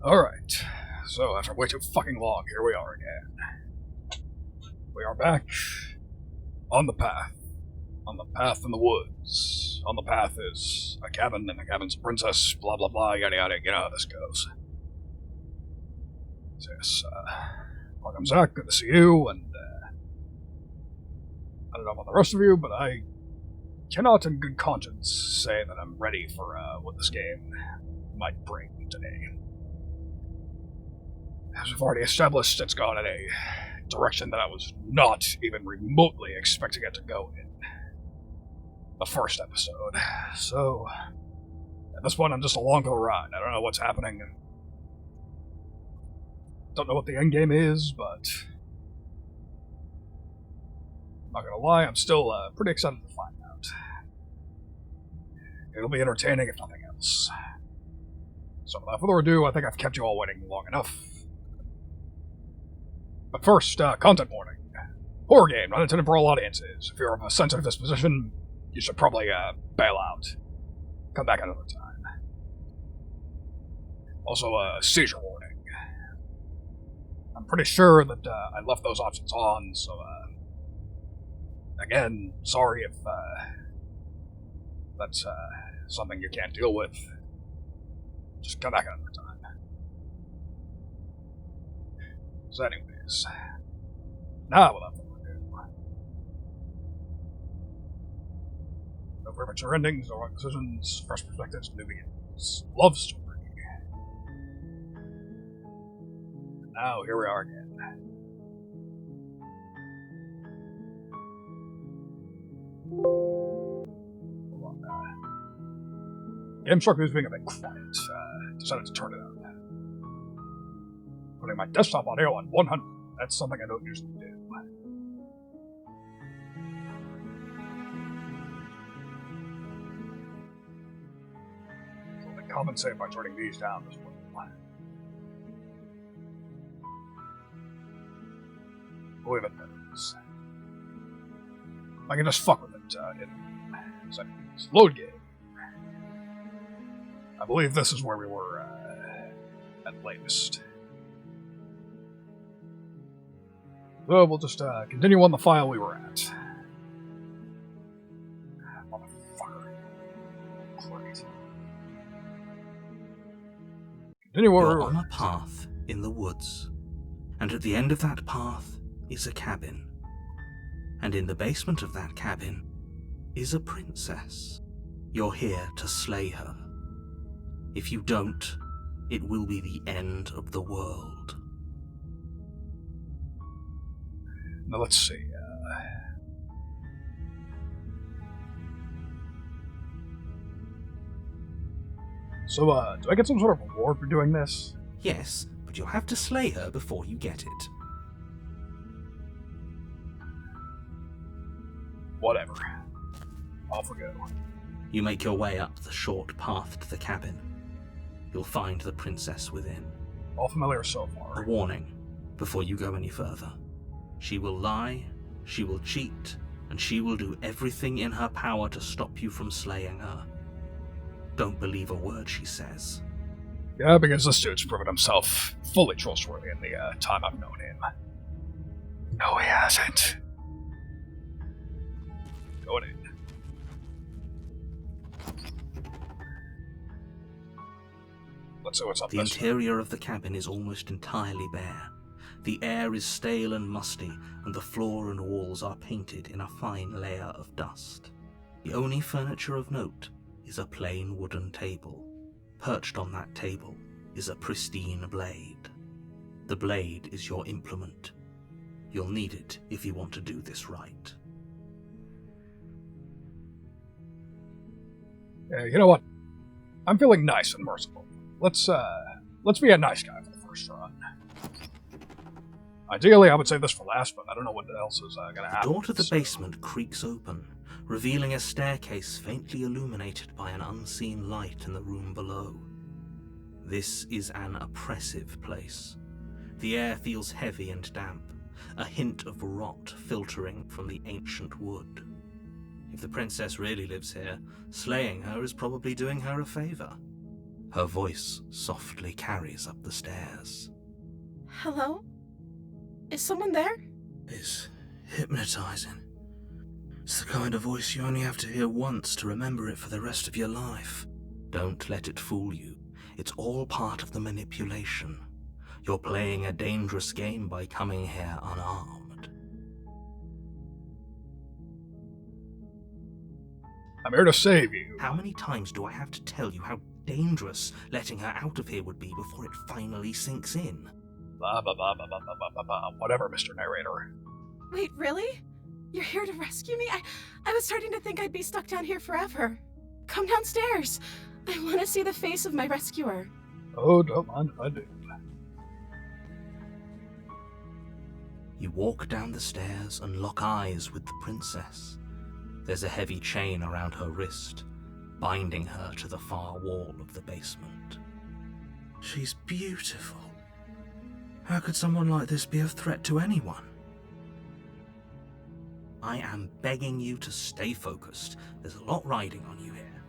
Alright, so after way too fucking long, here we are again. We are back on the path. On the path in the woods. On the path is a cabin, and the cabin's a princess, blah blah blah, yada yada, you know how this goes. So yes, welcome Zach, good to see you, and I don't know about the rest of you, but I cannot in good conscience say that I'm ready for what this game might bring today. As we've already established, it's gone in a direction that I was not even remotely expecting it to go in the first episode. So, at this point, I'm just along for the ride. I don't know what's happening. Don't know what the end game is, but I'm not gonna lie, I'm still pretty excited to find out. It'll be entertaining if nothing else. So without further ado, I think I've kept you all waiting long enough. But first, content warning. Horror game, not intended for all audiences. If you're of a sensitive disposition, you should probably bail out. Come back another time. Also, seizure warning. I'm pretty sure that I left those options on, so again, sorry if that's something you can't deal with. Just come back another time. So anyways, now without further ado, no premature endings or wrong decisions, fresh perspectives, new beginnings, love story. And now here we are again. Hold on, game struck me as being a bit quiet. Decided to turn it on. Putting my desktop audio on 100. That's something I don't usually do. So they compensate by turning these down as well. Believe it does. I can just fuck with it in settings. Load game. I believe this is where we were at latest. So we'll just continue on the file we were at. Motherfucker. Great. Continue You're on a path in the woods, and at the end of that path is a cabin. And in the basement of that cabin is a princess. You're here to slay her. If you don't, it will be the end of the world. Now let's see, So, do I get some sort of reward for doing this? Yes, but you'll have to slay her before you get it. Whatever. Off we go. You make your way up the short path to the cabin. You'll find the princess within. All familiar so far. A warning before you go any further. She will lie, she will cheat, and she will do everything in her power to stop you from slaying her. Don't believe a word she says. Yeah, because this dude's proven himself fully trustworthy in the time I've known him. No, he hasn't. Going in. Let's see what's up The this interior of the cabin is almost entirely bare. The air is stale and musty, and the floor and walls are painted in a fine layer of dust. The only furniture of note is a plain wooden table. Perched on that table is a pristine blade. The blade is your implement. You'll need it if you want to do this right. You know what? I'm feeling nice and merciful. Let's be a nice guy for the first run. Ideally, I would say this for last, but I don't know what else is gonna happen. The door to the basement creaks open, revealing a staircase faintly illuminated by an unseen light in the room below. This is an oppressive place. The air feels heavy and damp, a hint of rot filtering from the ancient wood. If the princess really lives here, slaying her is probably doing her a favor. Her voice softly carries up the stairs. Hello? Is someone there? It's hypnotizing. It's the kind of voice you only have to hear once to remember it for the rest of your life. Don't let it fool you. It's all part of the manipulation. You're playing a dangerous game by coming here unarmed. I'm here to save you. How many times do I have to tell you how dangerous letting her out of here would be before it finally sinks in? Blah, blah, blah, blah, blah, blah, blah, blah. Whatever, Mr. Narrator. Wait, really? You're here to rescue me? I was starting to think I'd be stuck down here forever. Come downstairs. I want to see the face of my rescuer. Oh, don't mind if I do. You walk down the stairs and lock eyes with the princess. There's a heavy chain around her wrist, binding her to the far wall of the basement. She's beautiful. How could someone like this be a threat to anyone? I am begging you to stay focused. There's a lot riding on you here.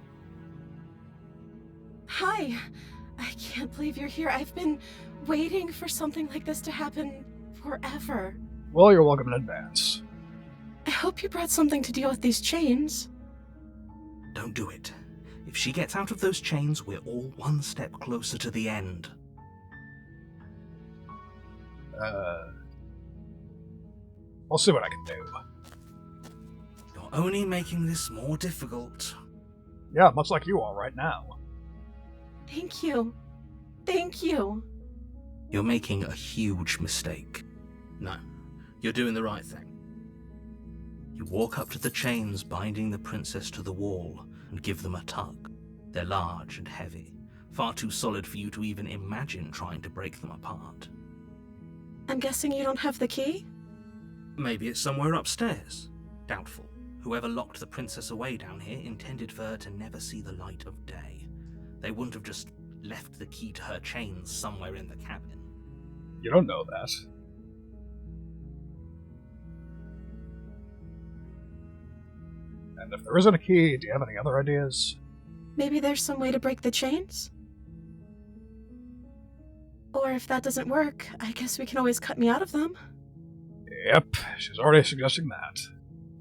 Hi. I can't believe you're here. I've been waiting for something like this to happen forever. Well, you're welcome in advance. I hope you brought something to deal with these chains. Don't do it. If she gets out of those chains, we're all one step closer to the end. I'll see what I can do. You're only making this more difficult. Yeah, much like you are right now. Thank you. Thank you. You're making a huge mistake. No, you're doing the right thing. You walk up to the chains binding the princess to the wall and give them a tug. They're large and heavy, far too solid for you to even imagine trying to break them apart. I'm guessing you don't have the key? Maybe it's somewhere upstairs. Doubtful. Whoever locked the princess away down here intended for her to never see the light of day. They wouldn't have just left the key to her chains somewhere in the cabin. You don't know that. And if there isn't a key, do you have any other ideas? Maybe there's some way to break the chains? Or if that doesn't work, I guess we can always cut me out of them. Yep, she's already suggesting that.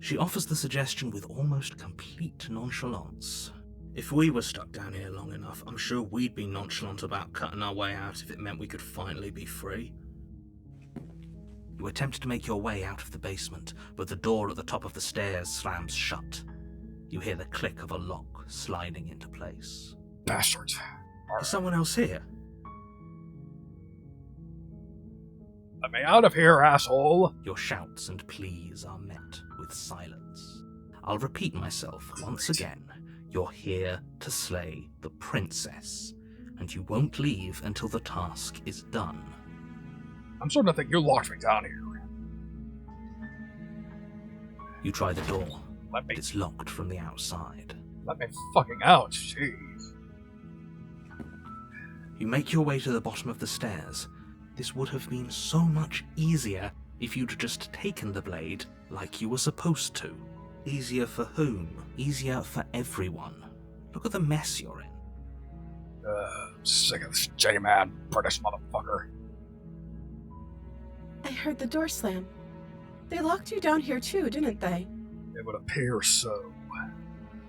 She offers the suggestion with almost complete nonchalance. If we were stuck down here long enough, I'm sure we'd be nonchalant about cutting our way out if it meant we could finally be free. You attempt to make your way out of the basement, but the door at the top of the stairs slams shut. You hear the click of a lock sliding into place. Bastard. Is someone else here? Let me out of here, asshole! Your shouts and pleas are met with silence. I'll repeat myself once again. You're here to slay the princess, and you won't leave until the task is done. I'm starting to think you locked me down here. You try the door, Let me but it's locked from the outside. Let me fucking out, jeez. You make your way to the bottom of the stairs. This would have been so much easier if you'd just taken the blade like you were supposed to. Easier for whom? Easier for everyone. Look at the mess you're in. Sick of this J-Man, British motherfucker. I heard the door slam. They locked you down here too, didn't they? It would appear so.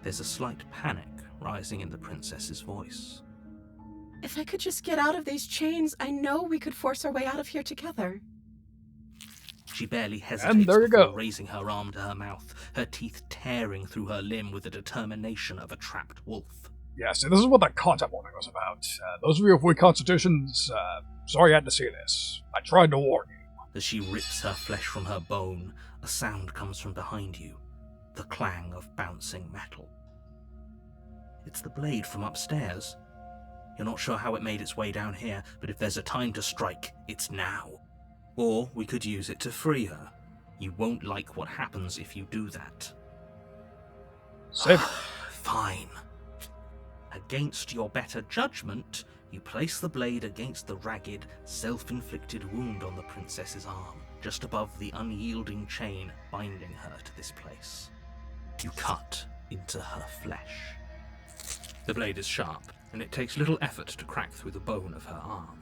There's a slight panic rising in the princess's voice. If I could just get out of these chains, I know we could force our way out of here together. She barely hesitates And there you before go. raising her arm to her mouth, her teeth tearing through her limb with the determination of a trapped wolf. Yeah, see, this is what that content warning was about. Those of you with weak constitutions, sorry you had to see this. I tried to warn you. As she rips her flesh from her bone, a sound comes from behind you, the clang of bouncing metal. It's the blade from upstairs. You're not sure how it made its way down here, but if there's a time to strike, it's now. Or we could use it to free her. You won't like what happens if you do that. Save it. Fine. Against your better judgment, you place the blade against the ragged, self-inflicted wound on the princess's arm, just above the unyielding chain binding her to this place. You cut into her flesh. The blade is sharp, and it takes little effort to crack through the bone of her arm.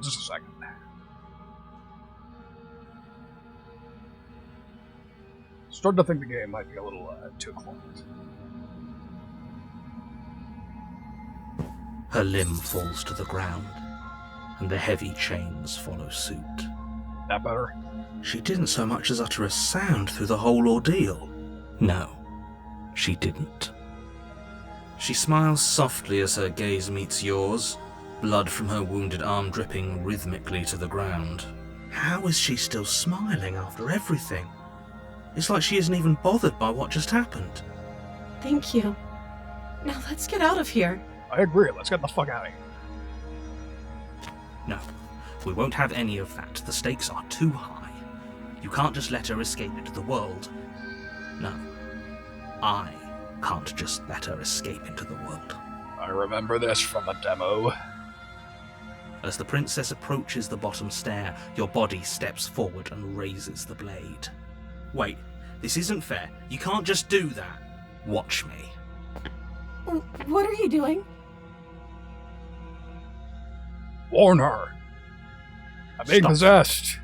Just a second. Starting to think the game might be a little too quiet. Her limb falls to the ground, and the heavy chains follow suit. That better? She didn't so much as utter a sound through the whole ordeal. No, she didn't. She smiles softly as her gaze meets yours, blood from her wounded arm dripping rhythmically to the ground. How is she still smiling after everything? It's like she isn't even bothered by what just happened. Thank you. Now let's get out of here. I agree, let's get the fuck out of here. No, we won't have any of that. The stakes are too high. You can't just let her escape into the world. No, I can't just let her escape into the world. I remember this from the demo. As the princess approaches the bottom stair, your body steps forward and raises the blade. Wait, this isn't fair. You can't just do that. Watch me. What are you doing? Warn her. I'm being Stop. possessed.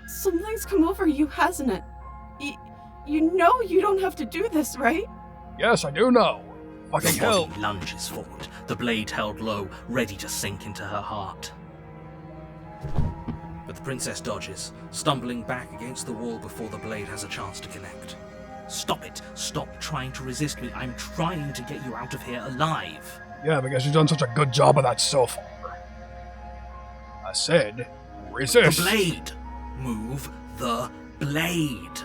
Something's come over you, hasn't it? You know you don't have to do this, right? Yes, I do know. Fucking The hell. body lunges forward, the blade held low, ready to sink into her heart. But the princess dodges, stumbling back against the wall before the blade has a chance to connect. Stop it! Stop trying to resist me. I'm trying to get you out of here alive. Yeah, because you've done such a good job of that so far. I said, resist. The blade! Move the blade!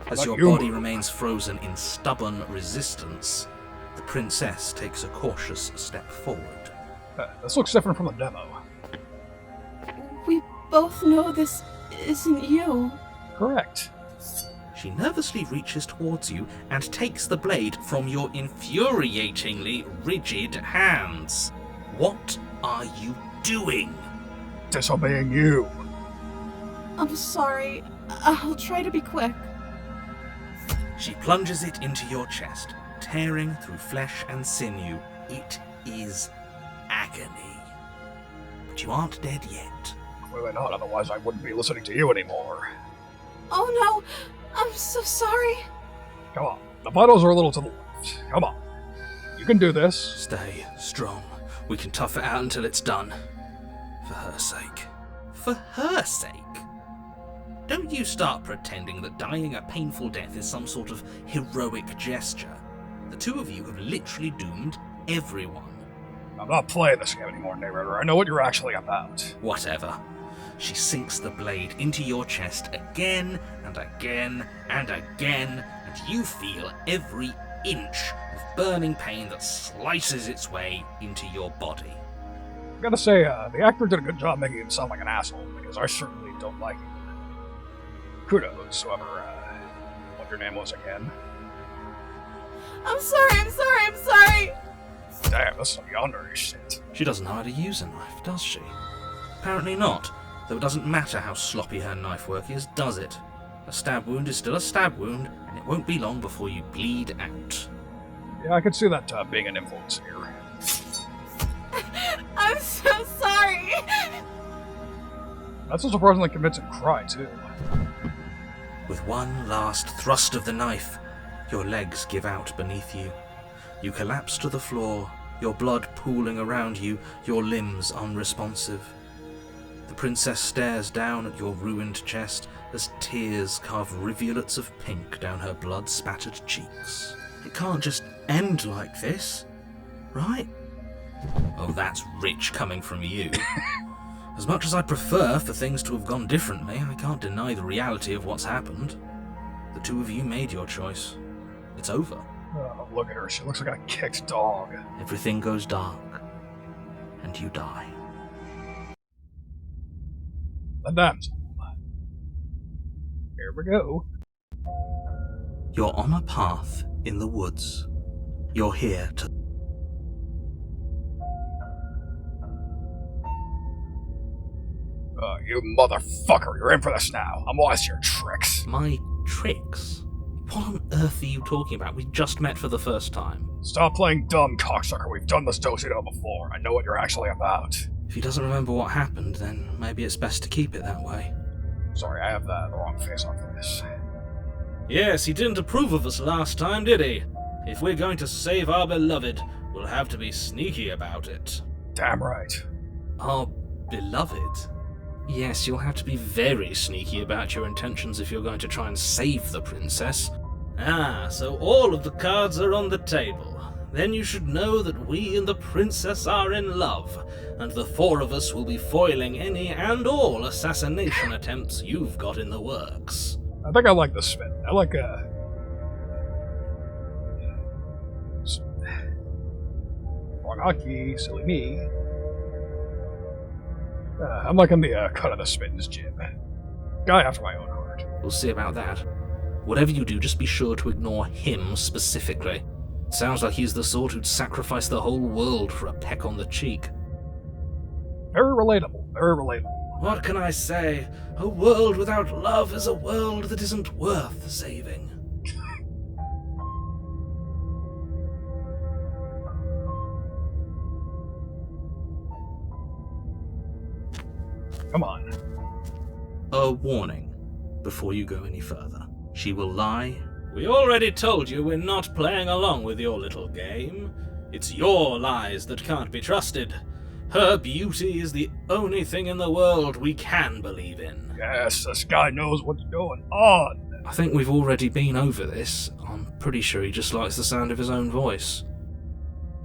As your body remains frozen in stubborn resistance, the princess takes a cautious step forward. This looks different from the demo. We both know this isn't you. Correct. She nervously reaches towards you and takes the blade from your infuriatingly rigid hands. What are you doing? Disobeying you. I'm sorry. I'll try to be quick. She plunges it into your chest, tearing through flesh and sinew. It is agony. But you aren't dead yet. Clearly not, otherwise I wouldn't be listening to you anymore. Oh no! I'm so sorry. Come on, the vitals are a little to the left. Come on. You can do this. Stay strong. We can tough it out until it's done. For her sake. For her sake? Don't you start pretending that dying a painful death is some sort of heroic gesture. The two of you have literally doomed everyone. I'm not playing this game anymore, narrator. I know what you're actually about. Whatever. She sinks the blade into your chest again and again and again, and you feel every inch of burning pain that slices its way into your body. I gotta say, the actor did a good job making him sound like an asshole, because I certainly don't like him. Kudos, whoever, what your name was again. I'm sorry. Damn, this is some yandere shit. She doesn't know how to use a knife, does she? Apparently not, though it doesn't matter how sloppy her knife work is, does it? A stab wound is still a stab wound, and it won't be long before you bleed out. Yeah, I could see that being an influence here. I'm so sorry. That's a surprisingly convincing cry, too. With one last thrust of the knife, your legs give out beneath you. You collapse to the floor, your blood pooling around you, your limbs unresponsive. The princess stares down at your ruined chest as tears carve rivulets of pink down her blood-spattered cheeks. It can't just end like this, right? Oh, that's rich coming from you. As much as I'd prefer for things to have gone differently, I can't deny the reality of what's happened. The two of you made your choice. It's over. Oh, look at her. She looks like a kicked dog. Everything goes dark, and you die. The damsel. Here we go. You're on a path in the woods. You're here to... You motherfucker, you're in for this now. I'm wise to your tricks. My tricks? What on earth are you talking about? We just met for the first time. Stop playing dumb, cocksucker. We've done this do-si-do before. I know what you're actually about. If he doesn't remember what happened, then maybe it's best to keep it that way. Sorry, I have the wrong face on for this. Yes, he didn't approve of us last time, did he? If we're going to save our beloved, we'll have to be sneaky about it. Damn right. Our beloved? Yes, you'll have to be very sneaky about your intentions if you're going to try and save the princess. Ah, so all of the cards are on the table. Then you should know that we and the princess are in love, and the four of us will be foiling any and all assassination attempts you've got in the works. I think I like the spin. I like wrong hotkey, silly me. I'm liking the cut of the spins, Jim. Guy after my own heart. We'll see about that. Whatever you do, just be sure to ignore him specifically. Sounds like he's the sort who'd sacrifice the whole world for a peck on the cheek. Very relatable, very relatable. What can I say? A world without love is a world that isn't worth saving. Come on. A warning, before you go any further. She will lie. We already told you we're not playing along with your little game. It's your lies that can't be trusted. Her beauty is the only thing in the world we can believe in. Yes, this guy knows what's going on. I think we've already been over this. I'm pretty sure he just likes the sound of his own voice.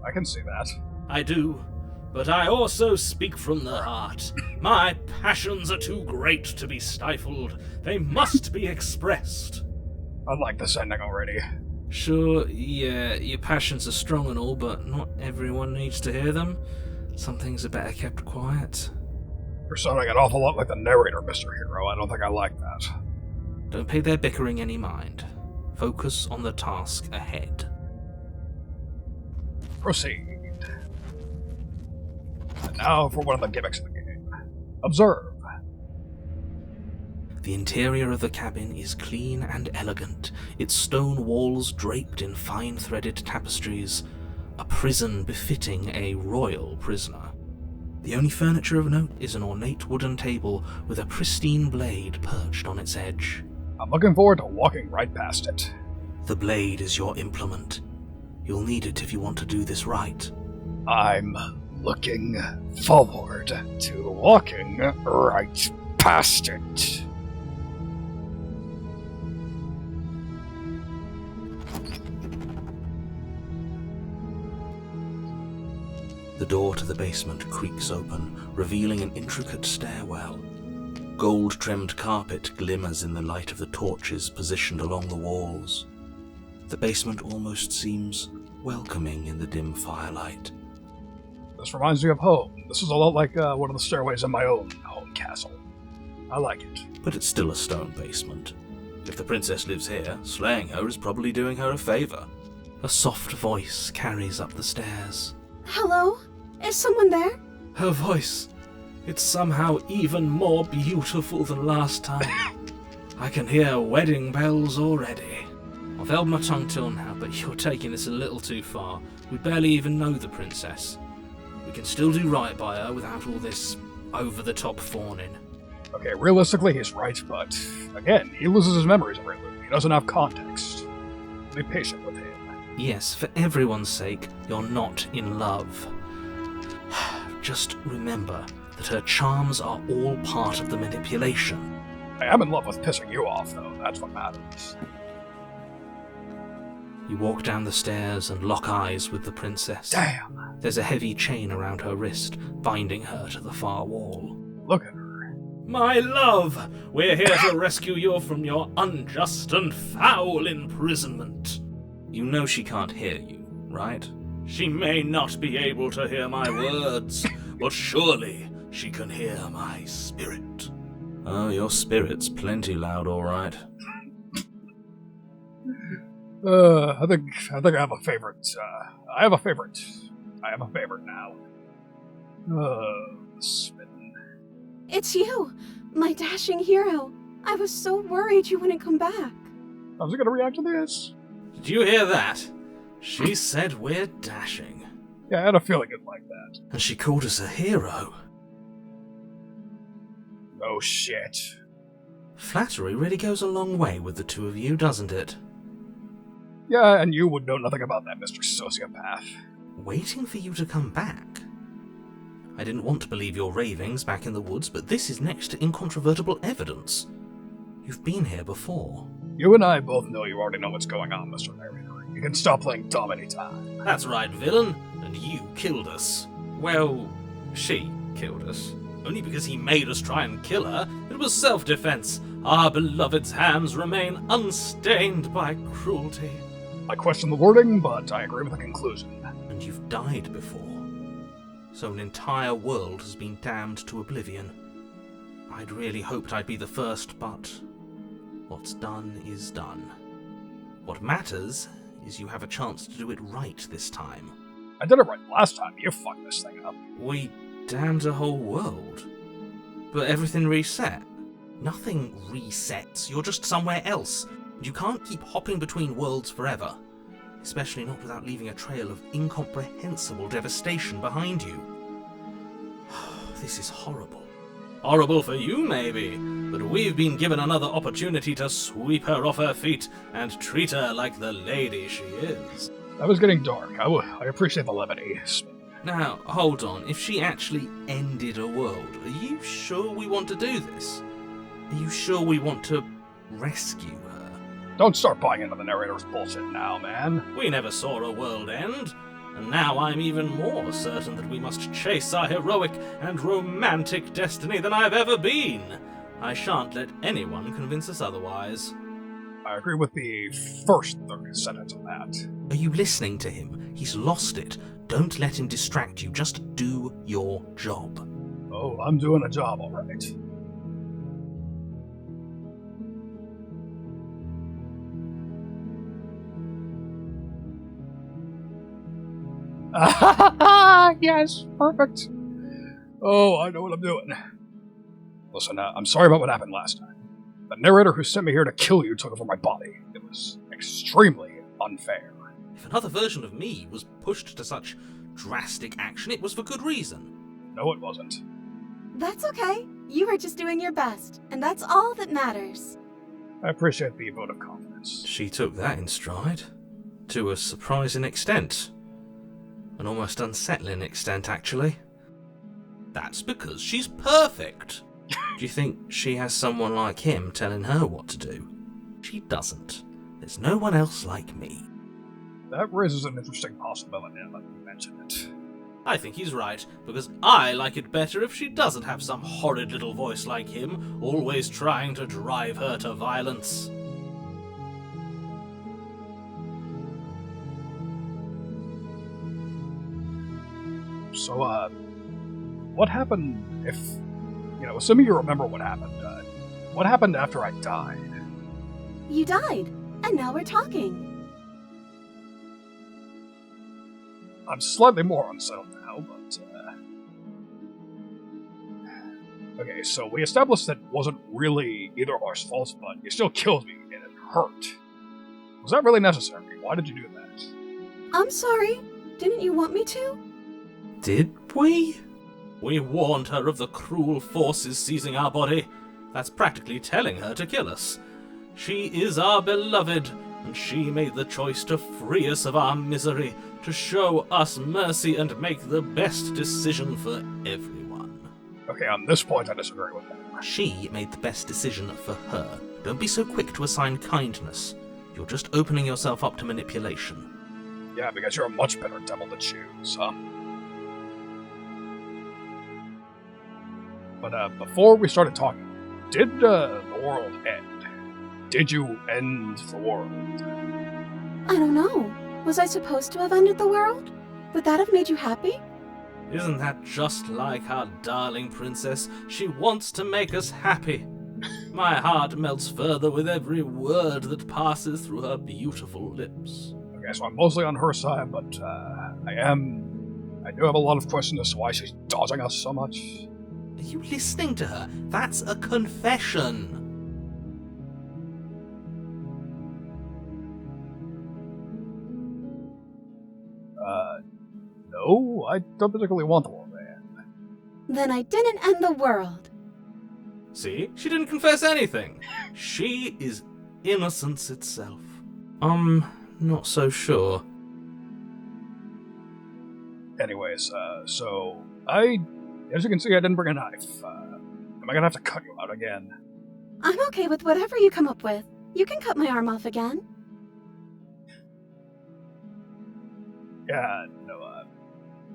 I can see that. I do. But I also speak from the heart. My passions are too great to be stifled. They must be expressed. I like this ending already. Sure, yeah, your passions are strong and all, but not everyone needs to hear them. Some things are better kept quiet. You're sounding an awful lot like the narrator, Mr. Hero. I don't think I like that. Don't pay their bickering any mind. Focus on the task ahead. Proceed. And now for one of the gimmicks of the game. Observe. The interior of the cabin is clean and elegant, its stone walls draped in fine threaded tapestries, a prison befitting a royal prisoner. The only furniture of note is an ornate wooden table with a pristine blade perched on its edge. I'm looking forward to walking right past it. The blade is your implement. You'll need it if you want to do this right. I'm looking forward to walking right past it. The door to the basement creaks open, revealing an intricate stairwell. Gold-trimmed carpet glimmers in the light of the torches positioned along the walls. The basement almost seems welcoming in the dim firelight. This reminds me of home. This is a lot like one of the stairways in my own home castle. I like it. But it's still a stone basement. If the princess lives here, slaying her is probably doing her a favor. A soft voice carries up the stairs. Hello? Is someone there? Her voice. It's somehow even more beautiful than last time. I can hear wedding bells already. I've held my tongue till now, but you're taking this a little too far. We barely even know the princess. We can still do right by her without all this over-the-top fawning. Okay, realistically he's right, but again, he loses his memories every loop. He doesn't have context. Be patient with him. Yes, for everyone's sake, you're not in love. Just remember that her charms are all part of the manipulation. I am in love with pissing you off, though. That's what matters. You walk down the stairs and lock eyes with the princess. Damn! There's a heavy chain around her wrist, binding her to the far wall. Look at her. My love! We're here to rescue you from your unjust and foul imprisonment. You know she can't hear you, right? She may not be able to hear my words, but surely she can hear my spirit. Oh, your spirit's plenty loud, all right. I think I have a favorite. I have a favorite now. Spin. It's you, my dashing hero. I was so worried you wouldn't come back. How's he gonna react to this? Did you hear that? She said we're dashing. Yeah, I had a feeling it like that. And she called us a hero. Oh shit. Flattery really goes a long way with the two of you, doesn't it? Yeah, and you would know nothing about that, Mr. Sociopath. Waiting for you to come back. I didn't want to believe your ravings back in the woods, but this is next to incontrovertible evidence. You've been here before. You and I both know you already know what's going on, Mr. Narrator. You can stop playing dumb anytime. That's right, villain. And you killed us. Well, she killed us. Only because he made us try and kill her. It was self-defense. Our beloved's hands remain unstained by cruelty. I question the wording, but I agree with the conclusion. And you've died before. So an entire world has been damned to oblivion. I'd really hoped I'd be the first, but what's done is done. What matters is you have a chance to do it right this time. I did it right last time. You fucked this thing up. We damned a whole world. But everything reset. Nothing resets. You're just somewhere else. You can't keep hopping between worlds forever. Especially not without leaving a trail of incomprehensible devastation behind you. This is horrible. Horrible for you, maybe, but we've been given another opportunity to sweep her off her feet and treat her like the lady she is. That was getting dark. I appreciate the levity. Now, hold on. If she actually ended a world, are you sure we want to do this? Are you sure we want to rescue her? Don't start buying into the narrator's bullshit now, man. We never saw a world end. And now I'm even more certain that we must chase our heroic and romantic destiny than I've ever been. I shan't let anyone convince us otherwise. I agree with the first sentence of that. Are you listening to him? He's lost it. Don't let him distract you. Just do your job. Oh, I'm doing a job, all right. Yes, perfect. Oh, I know what I'm doing. Listen, I'm sorry about what happened last time. The narrator who sent me here to kill you took over my body. It was extremely unfair. If another version of me was pushed to such drastic action, it was for good reason. No, it wasn't. That's okay. You were just doing your best, and that's all that matters. I appreciate the vote of confidence. She took that in stride. To a surprising extent. An almost unsettling extent, actually. That's because she's perfect. Do you think she has someone like him telling her what to do? She doesn't. There's no one else like me. That raises an interesting possibility now that you mention it. I think he's right, because I like it better if she doesn't have some horrid little voice like him, always trying to drive her to violence. So, what happened if, assuming you remember what happened after I died? You died, and now we're talking. I'm slightly more unsettled now, but, okay, so we established that it wasn't really either of ours faults, but you still killed me, and it hurt. Was that really necessary? Why did you do that? I'm sorry. Didn't you want me to? Did we? We warned her of the cruel forces seizing our body. That's practically telling her to kill us. She is our beloved, and she made the choice to free us of our misery, to show us mercy and make the best decision for everyone. Okay, on this point I disagree with that. She made the best decision for her. Don't be so quick to assign kindness. You're just opening yourself up to manipulation. Yeah, because you're a much better devil to choose, huh? But before we started talking, did the world end? Did you end the world? I don't know. Was I supposed to have ended the world? Would that have made you happy? Isn't that just like our darling princess? She wants to make us happy. My heart melts further with every word that passes through her beautiful lips. Okay, so I'm mostly on her side, but I do have a lot of questions as to why she's dodging us so much. Are you listening to her? That's a confession. No, I don't particularly want the war to end. Then I didn't end the world. See? She didn't confess anything. She is innocence itself. Not so sure. Anyways, so as you can see, I didn't bring a knife. Am I gonna have to cut you out again? I'm okay with whatever you come up with. You can cut my arm off again. Yeah, no,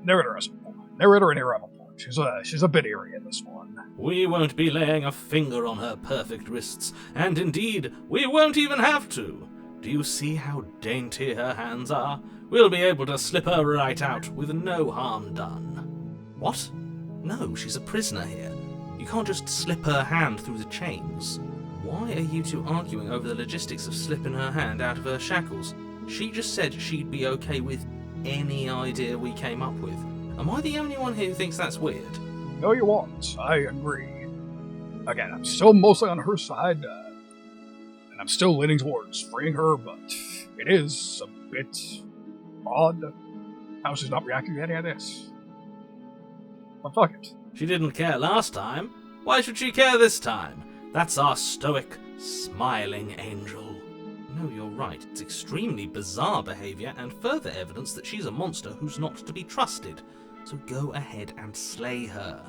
narrator and hero have a point. She's a bit eerie in this one. We won't be laying a finger on her perfect wrists, and indeed, we won't even have to. Do you see how dainty her hands are? We'll be able to slip her right out with no harm done. What? No, she's a prisoner here. You can't just slip her hand through the chains. Why are you two arguing over the logistics of slipping her hand out of her shackles? She just said she'd be okay with any idea we came up with. Am I the only one here who thinks that's weird? No, you aren't. I agree. Again, I'm still mostly on her side, and I'm still leaning towards freeing her, but it is a bit odd how she's not reacting to any of this. But fuck it. She didn't care last time. Why should she care this time? That's our stoic, smiling angel. No, you're right. It's extremely bizarre behaviour and further evidence that she's a monster who's not to be trusted. So go ahead and slay her.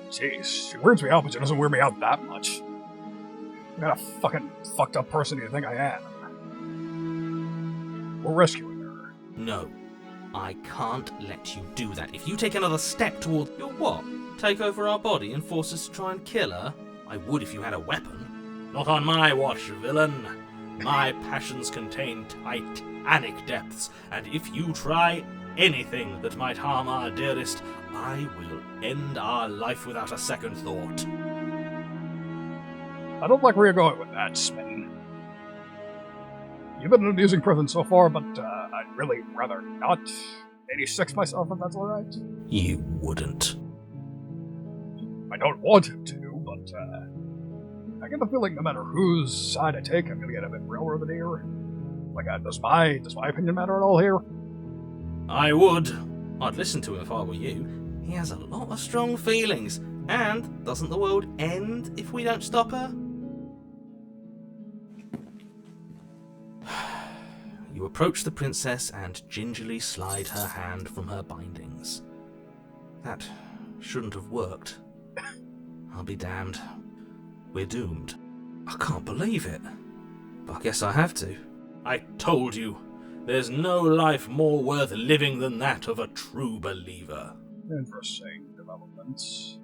Jeez, she weirds me out, but she doesn't weird me out that much. What kind of fucking fucked up person do you think I am? We're rescuing her. No, I can't let you do that. If you take another step towards... You'll what? Take over our body and force us to try and kill her? I would if you had a weapon. Not on my watch, villain. My passions contain titanic depths, and if you try anything that might harm our dearest, I will end our life without a second thought. I don't like where you're going with that, Smitten. You've been an amusing prison so far, but I'd really rather not 86 myself if that's alright. You wouldn't. I don't want him to, but I get the feeling no matter whose side I take, I'm gonna get a bit railroaded here. Like, does my opinion matter at all here? I would. I'd listen to him if I were you. He has a lot of strong feelings. And doesn't the world end if we don't stop her? You approach the princess and gingerly slide her hand from her bindings. That shouldn't have worked. I'll be damned. We're doomed. I can't believe it. But I guess I have to. I told you. There's no life more worth living than that of a true believer. Interesting developments.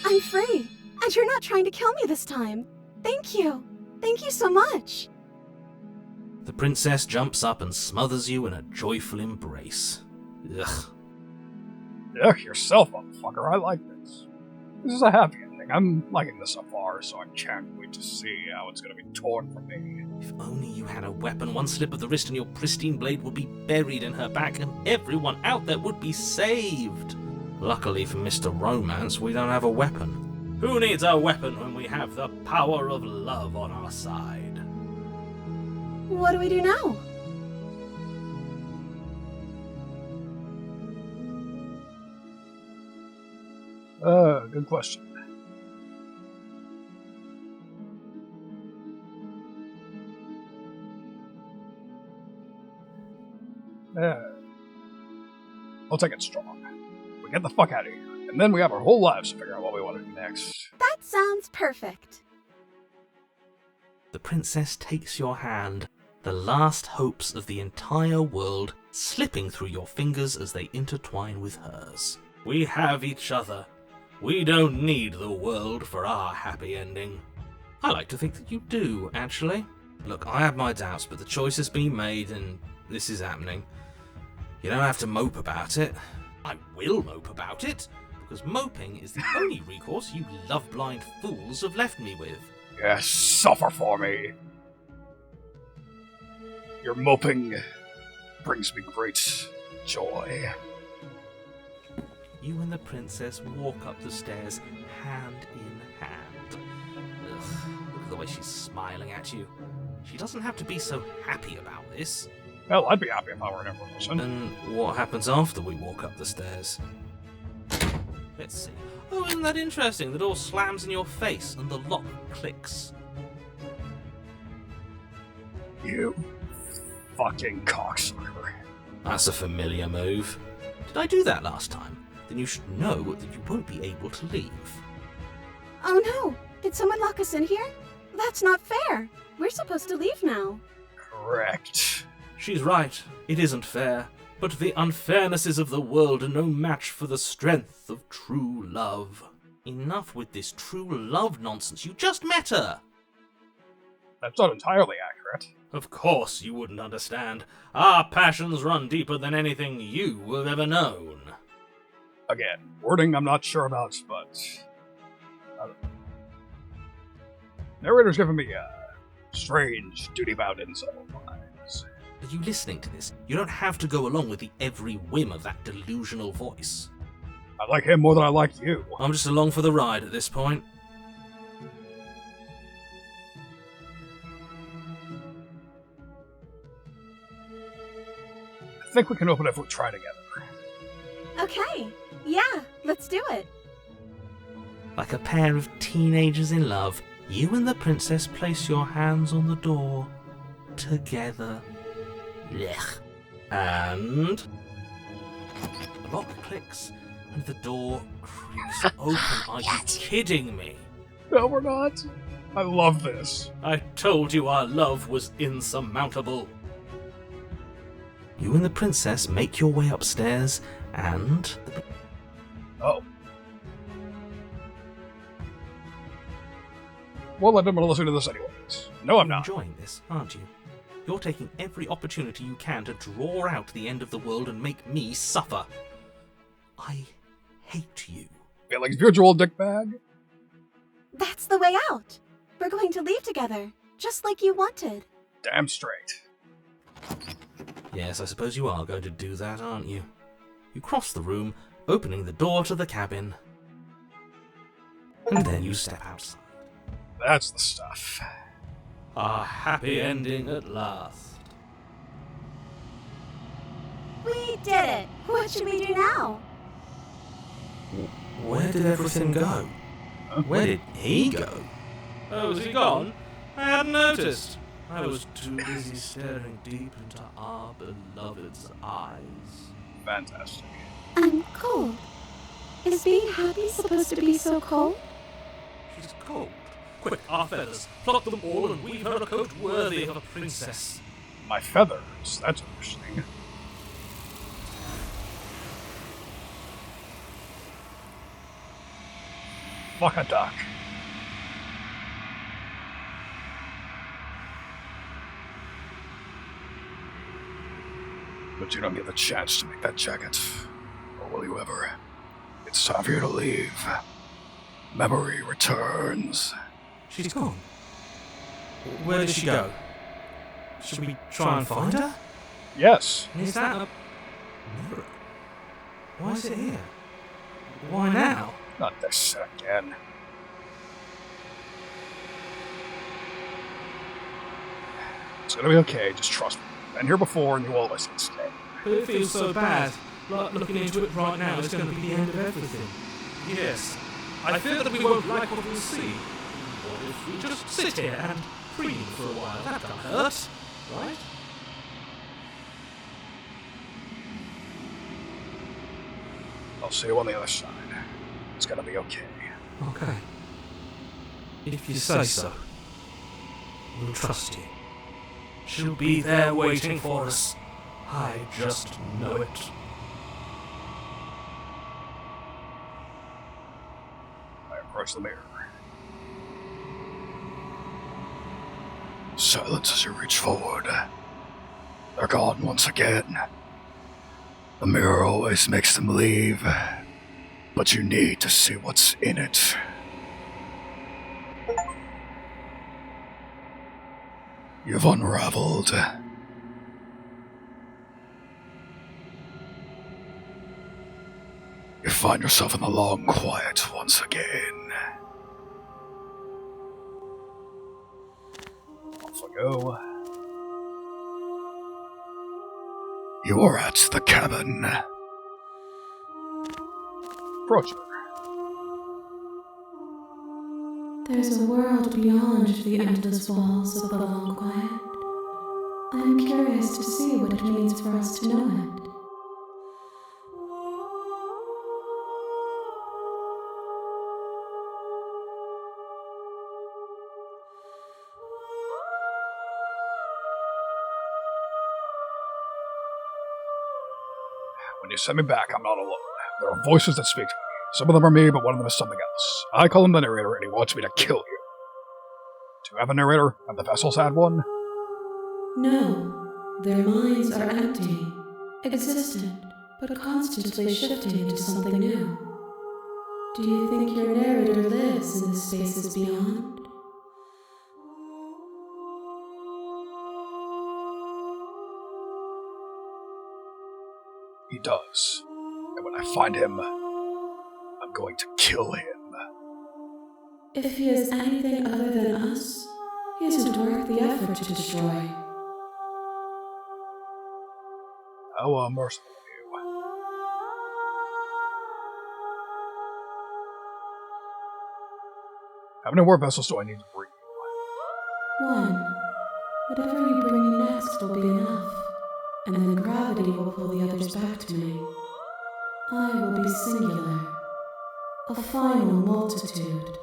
I'm free, and you're not trying to kill me this time. Thank you. Thank you so much. The princess jumps up and smothers you in a joyful embrace. Ugh. Yuck yourself, motherfucker. I like this. This is a happy ending. I'm liking this so far, so I can't wait to see how it's gonna be torn from me. If only you had a weapon, one slip of the wrist and your pristine blade would be buried in her back and everyone out there would be saved. Luckily for Mr. Romance, we don't have a weapon. Who needs a weapon when we have the power of love on our side? What do we do now? Good question. I'll take it strong. We get the fuck out of here, and then we have our whole lives to figure out what we want to do next. That sounds perfect. The princess takes your hand, the last hopes of the entire world slipping through your fingers as they intertwine with hers. We have each other. We don't need the world for our happy ending. I like to think that you do, actually. Look, I have my doubts, but the choice has been made and this is happening. You don't have to mope about it. I will mope about it, because moping is the only recourse you love-blind fools have left me with. Yes, suffer for me. Your moping brings me great joy. You and the princess walk up the stairs, hand in hand. Ugh, look at the way she's smiling at you. She doesn't have to be so happy about this. Hell, I'd be happy if I were an emperor person. And what happens after we walk up the stairs? Let's see. Oh, isn't that interesting? The door slams in your face and the lock clicks. You fucking cocksucker. That's a familiar move. Did I do that last time? Then you should know that you won't be able to leave. Oh no! Did someone lock us in here? That's not fair! We're supposed to leave now. Correct. She's right. It isn't fair. But the unfairnesses of the world are no match for the strength of true love. Enough with this true love nonsense. You just met her! That's not entirely accurate. Of course you wouldn't understand. Our passions run deeper than anything you have ever known. Again, wording I'm not sure about, but... I don't know. Narrator's giving me a strange, duty-bound insult vibes. Are you listening to this? You don't have to go along with the every whim of that delusional voice. I like him more than I like you. I'm just along for the ride at this point. I think we can open it if we try together. Okay, yeah, let's do it. Like a pair of teenagers in love, you and the princess place your hands on the door. Together. Blech. And... the lock clicks, and the door creaks open. Are you kidding me? No, we're not. I love this. I told you our love was insurmountable. You and the princess make your way upstairs, and... Oh. Well, I'm going to listen to this anyways. No, I'm You're not. enjoying this, aren't you? You're taking every opportunity you can to draw out the end of the world and make me suffer. I hate you. Feelings mutual, dickbag. That's the way out. We're going to leave together, just like you wanted. Damn straight. Yes, I suppose you are going to do that, aren't you? You cross the room, opening the door to the cabin. And then you step outside. That's the stuff. A happy ending at last. We did it! What should we do now? Where did everything go? Where did he go? Oh, was he gone? I hadn't noticed. I was too busy staring deep into our beloved's eyes. Fantastic. I'm cold. Is being happy supposed to be so cold? She's cold. Quick, our feathers. Pluck them all and weave her a coat worthy of a princess. My feathers. That's interesting. Fuck a duck. But you don't get the chance to make that jacket. Or will you ever? It's time for you to leave. Memory returns. She's gone. Where did she go? Should we try and find her? Yes. Is that a mirror? Why is it here? Why now? Not this again. It's gonna be okay, just trust me. Been here before and you always can stay. But it feels so bad. Like looking into it right now is going to be the end of everything. Yes. I fear that we won't like what we'll see. What if we just sit here and preen for a while? That can't hurt, right? I'll see you on the other side. It's gonna be okay. Okay. If you say so. We'll trust you. She'll be there waiting for us. I just know it. I approach the mirror. Silence as you reach forward. They're gone once again. The mirror always makes them leave, but you need to see what's in it. You've unraveled. You find yourself in the long quiet once again. Off I go. You're at the cabin. Approach her. There's a world beyond the endless walls of the long quiet. I'm curious to see what it means for us to know it. When you send me back, I'm not alone. There are voices that speak to me. Some of them are me, but one of them is something else. I call him the narrator, and he wants me to kill you. Do you have a narrator? Have the vessels had one? No, their minds are empty, existent, but constantly shifting into something new. Do you think your narrator lives in the spaces beyond? He does. And when I find him, I'm going to kill him. If he is anything other than us, he isn't worth the effort to destroy. How merciful of you. How many more vessels do I need to bring you? One. Whatever you bring me next will be enough, and then gravity will pull the others back to me. I will be singular, a final multitude.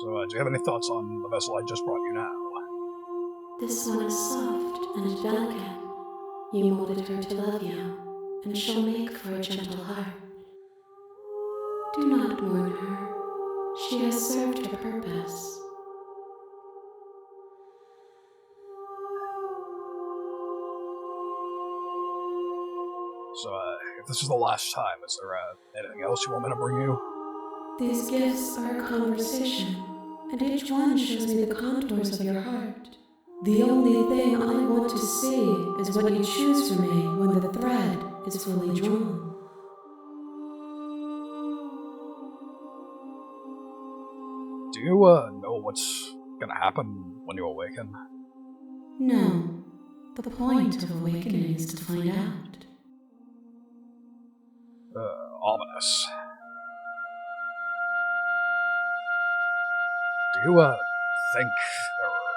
So, do you have any thoughts on the vessel I just brought you now? This one is soft and delicate. You molded her to love you, and she'll make for a gentle heart. Do not mourn her. She has served her purpose. So, if this is the last time, is there anything else you want me to bring you? These gifts are a conversation, and each one shows me the contours of your heart. The only thing I want to see is what you choose for me when the thread is fully drawn. Do you, know what's gonna happen when you awaken? No, the point of awakening is to find out. Ominous. Do you, think there are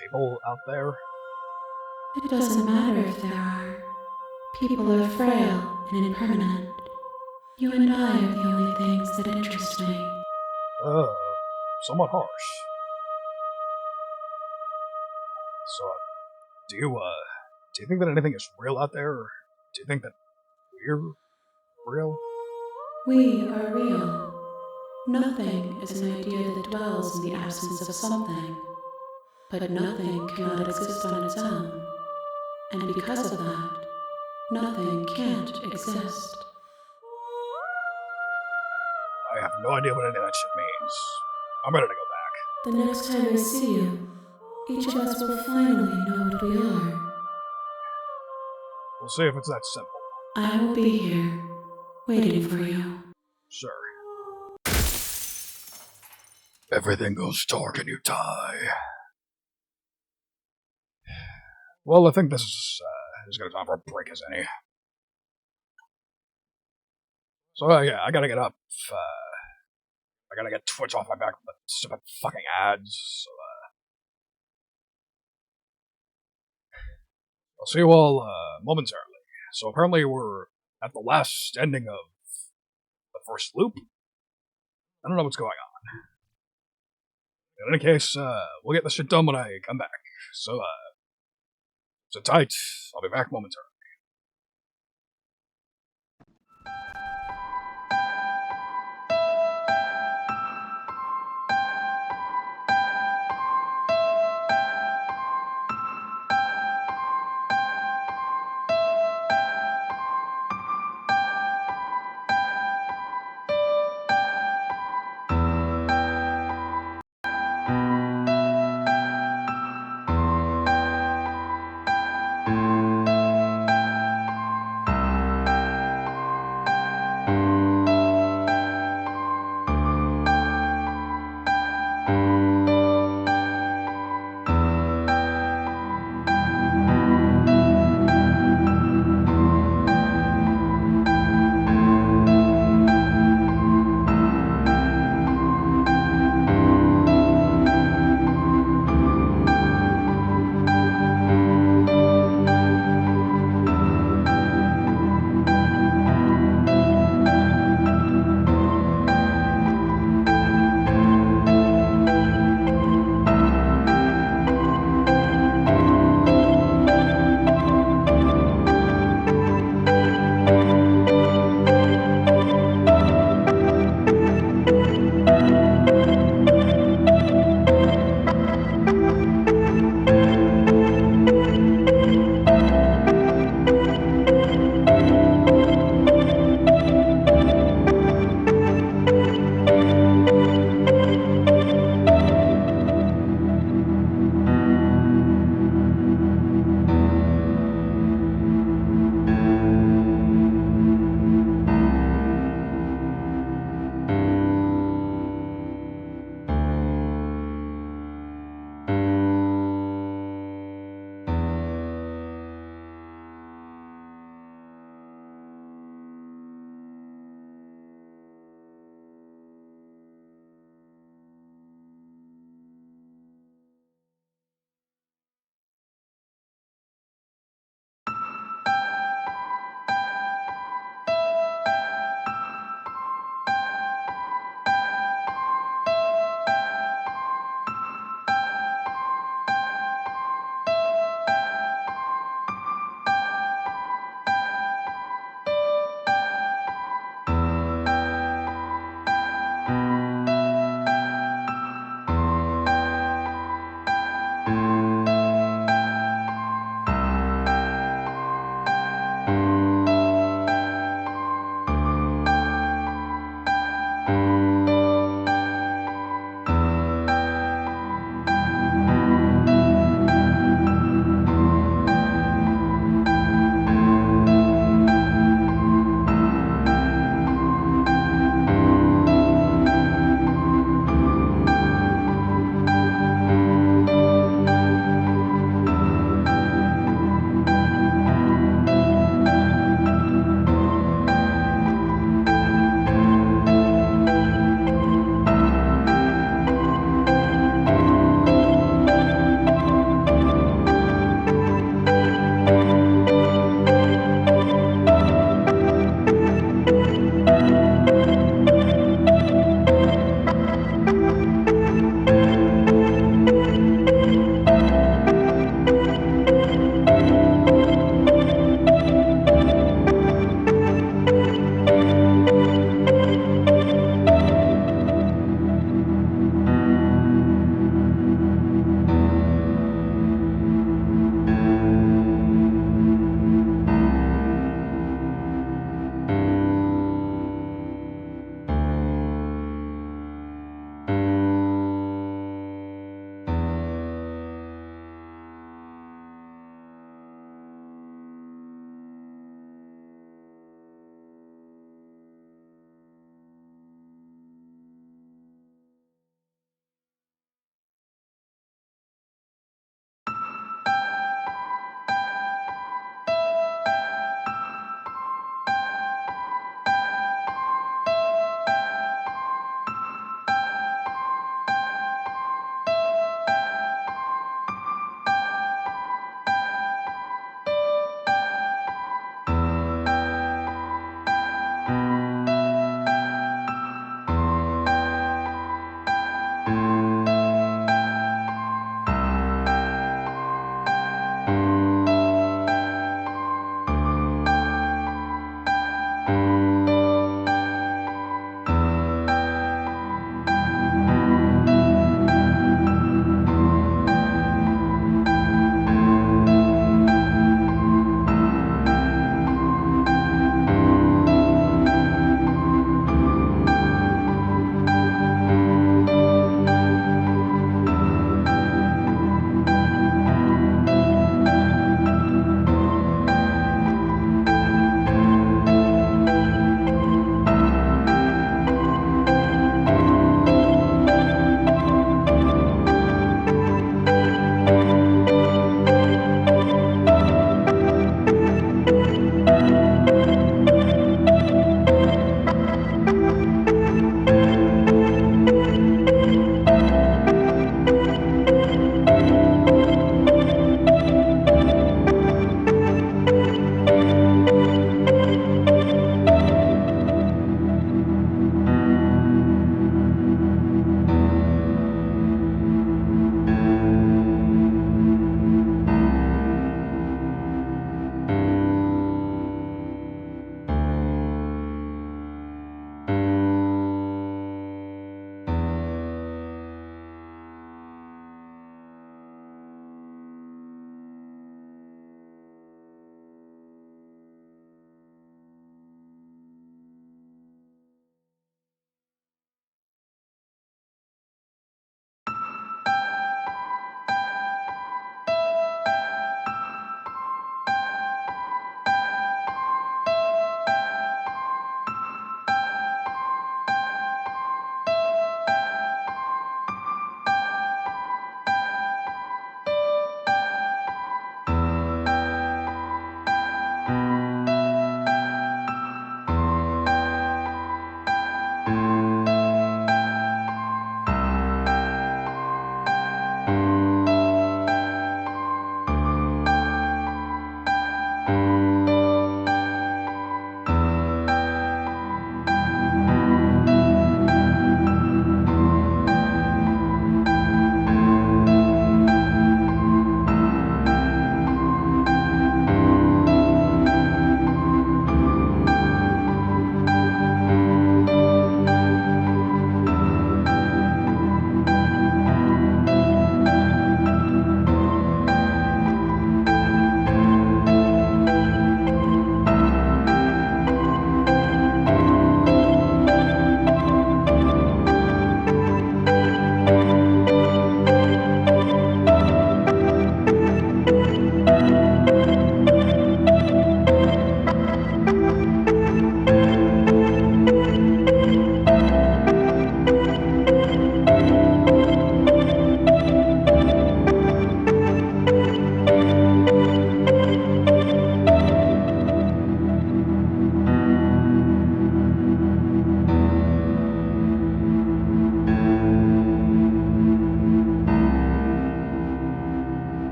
people out there? It doesn't matter if there are. People are frail and impermanent. You and I are the only things that interest me. Somewhat harsh. So, do you think that anything is real out there, or do you think that we're real? We are real. Nothing is an idea that dwells in the absence of something. But nothing cannot exist on its own. And because of that, nothing can't exist. I have no idea what any of that shit means. I'm ready to go back. The next time I see you, each of us will finally know what we are. We'll see if it's that simple. I will be here, waiting for you. Sure. Everything goes dark and you die. Well, I think this is as good a time for a break as any. So, yeah, I gotta get up. I gotta get Twitch off my back with the stupid fucking ads. So, I'll see you all momentarily. So, apparently, we're at the last ending of the first loop. I don't know what's going on. In any case, we'll get this shit done when I come back. So, sit tight. I'll be back momentarily.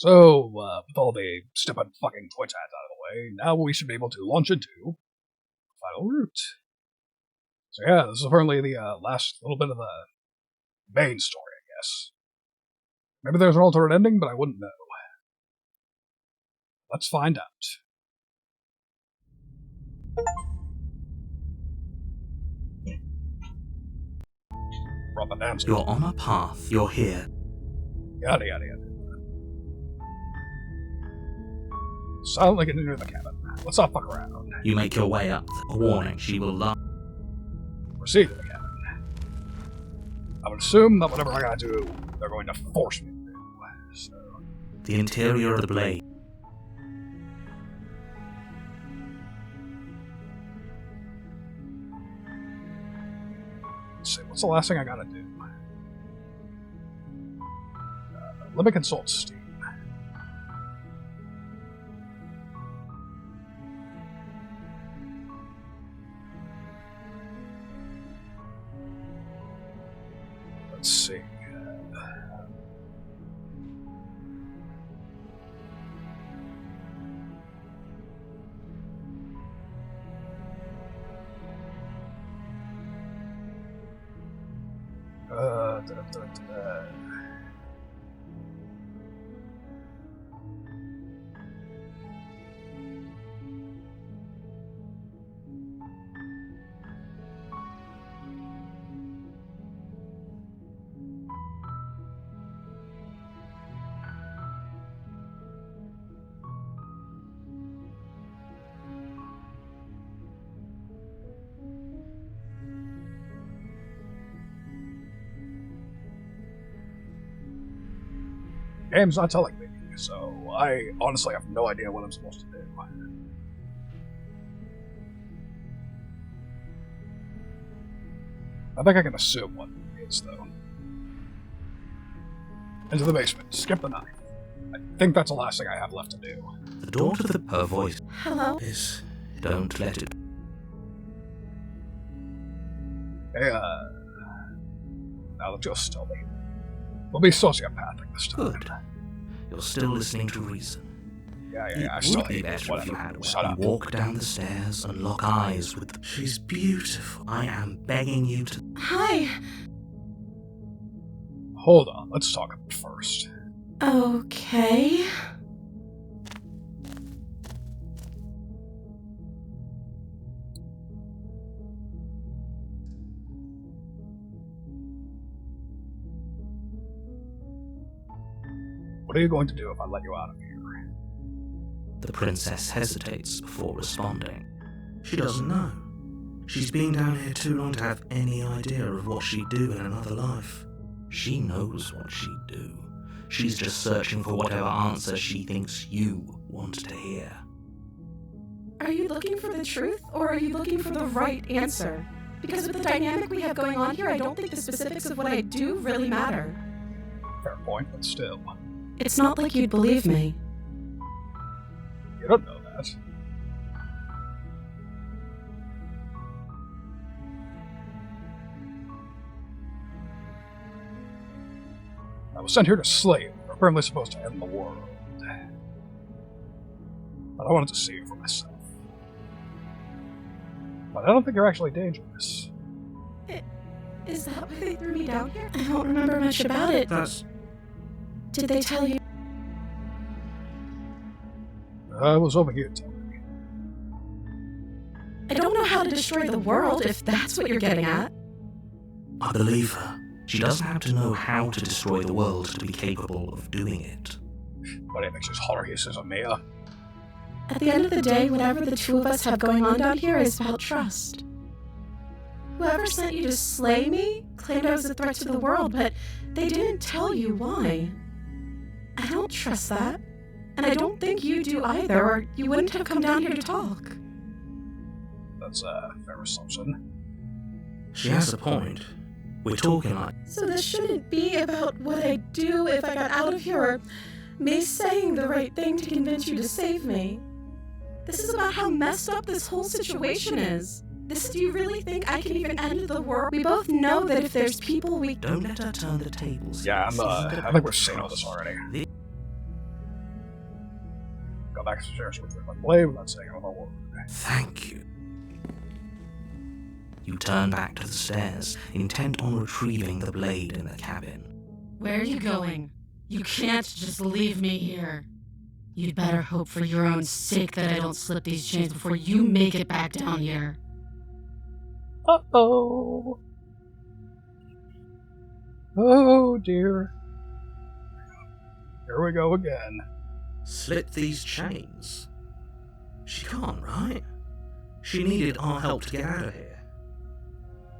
So, with all the stupid fucking Twitch ads out of the way, now we should be able to launch into final route. So yeah, this is apparently the last little bit of the main story, I guess. Maybe there's an alternate ending, but I wouldn't know. Let's find out. Propaganda. You're on a path. You're here. Yada yada yada. Silently get into the cabin. Let's not fuck around. You make your way up. A warning, she will lie. Proceed to the cabin. I would assume that whatever I gotta do, they're going to force me to do. So. The interior of the blade. Let's see, what's the last thing I gotta do? Let me consult Steve. Let's see. Game's not telling me, so I honestly have no idea what I'm supposed to do. I think I can assume what it is, though. Into the basement. Skip the knife. I think that's the last thing I have left to do. The door to her voice. Hello? Is. Don't let it. Hey, now that you'll still me. We'll be sociopathic this time. Good. You're still listening to reason. Yeah, It I still would be hate it. better if Whatever. you had Shut up. You walk down the stairs and lock eyes with. She's beautiful. I am begging you to. Hi. Hold on, let's talk about it first. Okay. What are you going to do if I let you out of here? The princess hesitates before responding. She doesn't know. She's been down here too long to have any idea of what she'd do in another life. She knows what she'd do. She's just searching for whatever answer she thinks you want to hear. Are you looking for the truth, or are you looking for the right answer? Because with the dynamic we have going on here, I don't think the specifics of what I do really matter. Fair point, but still. It's not like you'd believe me. You don't know that. I was sent here to slay you. We're apparently supposed to end the world. But I wanted to see you for myself. But I don't think you're actually dangerous. Is that why they threw me down here? I don't remember much about it. Did they tell you? I was over here telling me. I don't know how to destroy the world, if that's what you're getting at. I believe her. She doesn't have to know how to destroy the world to be capable of doing it. But it makes his holler hisses on me, At the end of the day, whatever the two of us have going on down here is about trust. Whoever sent you to slay me claimed I was a threat to the world, but they didn't tell you why. I don't trust that. And I don't think you do either, or you wouldn't have come down here to talk. That's a fair assumption. She has a point. We're talking like. So this shouldn't be about what I'd do if I got out of here, or me saying the right thing to convince you to save me. This is about how messed up this whole situation is. Do you really think I can even end the world? We both know that if there's people we... Don't let her turn the tables. Yeah, I think we've seen all this already. go back upstairs with my blade without saying another word. Thank you. You turn back to the stairs, intent on retrieving the blade in the cabin. Where are you going? You can't just leave me here. You'd better hope for your own sake that I don't slip these chains before you make it back down here. Uh-oh. Oh, dear. Here we go again. Slip these chains? She can't, right? She needed our help to get out of here.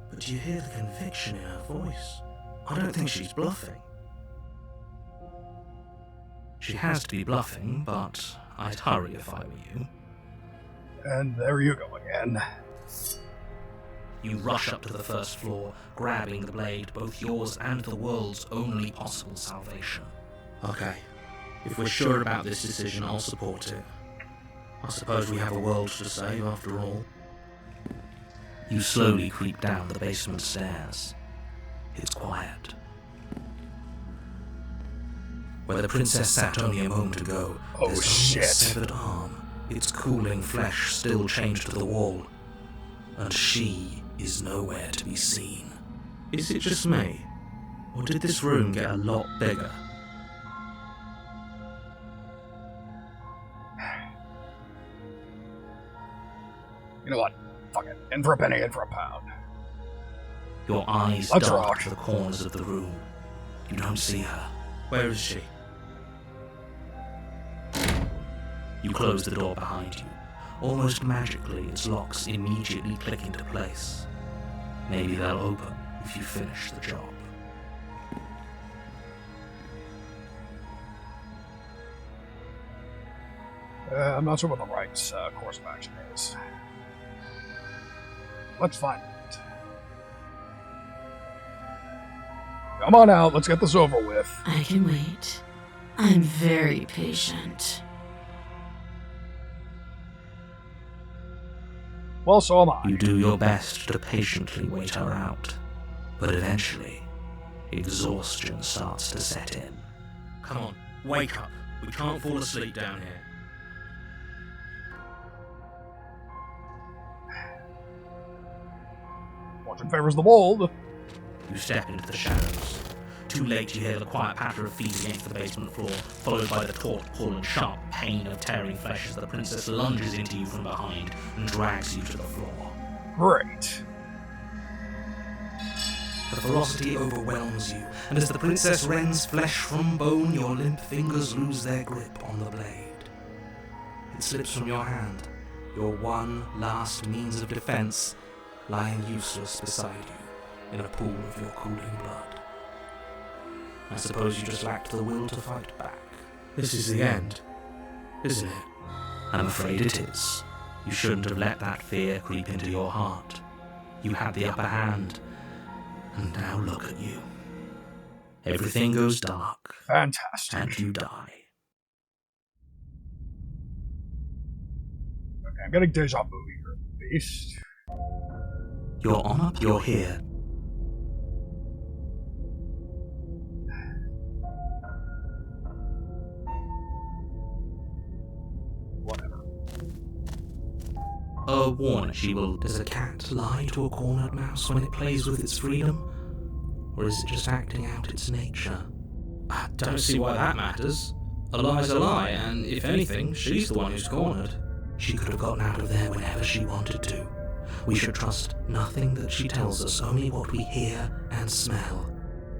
But do you hear the conviction in her voice? I don't think she's bluffing. She has to be bluffing, but I'd hurry if I were you. And there you go again. You rush up to the first floor, grabbing the blade, both yours and the world's only possible salvation. Okay, if we're sure about this decision, I'll support it. I suppose we have a world to save after all. You slowly creep down the basement stairs. It's quiet. Where the princess sat only a moment ago, there's only a severed arm, its cooling flesh still chained to the wall. And she is nowhere to be seen. Is it just me? Or did this room get a lot bigger? You know what? Fuck it. In for a penny, in for a pound. Your eyes Let's dart rock. to the corners of the room. You don't see her. Where is she? You close the door behind you. Almost magically, its locks immediately click into place. Maybe they'll open if you finish the job. I'm not sure what the right course of action is. Let's find it. Come on out, let's get this over with. I can wait. I'm very patient. Well, so am I. You do your best to patiently wait her out, but eventually, exhaustion starts to set in. Come on, wake up. We can't fall asleep down here. Fortune favors the bold. You step into the shadows. Too late, you hear the quiet patter of feet against the basement floor, followed by the taut pull and sharp pain of tearing flesh as the princess lunges into you from behind and drags you to the floor. Great. The ferocity overwhelms you, and as the princess rends flesh from bone, your limp fingers lose their grip on the blade. It slips from your hand, your one last means of defense, lying useless beside you in a pool of your cooling blood. I suppose you just lacked the will to fight back. This is the end, isn't it? I'm afraid it is. You shouldn't have let that fear creep into your heart. You had the upper hand, and now look at you. Everything goes dark, Fantastic. and you die. Okay, I'm getting deja vu here, at least. You're on up, you're here. Whatever. A warning, she will... Does a cat lie to a cornered mouse when it plays with its freedom? Or is it just acting out its nature? I don't see why that matters. A lie's a lie, and if anything, she's the one who's cornered. She could have gotten out of there whenever she wanted to. We should trust nothing that she tells us, only what we hear and smell.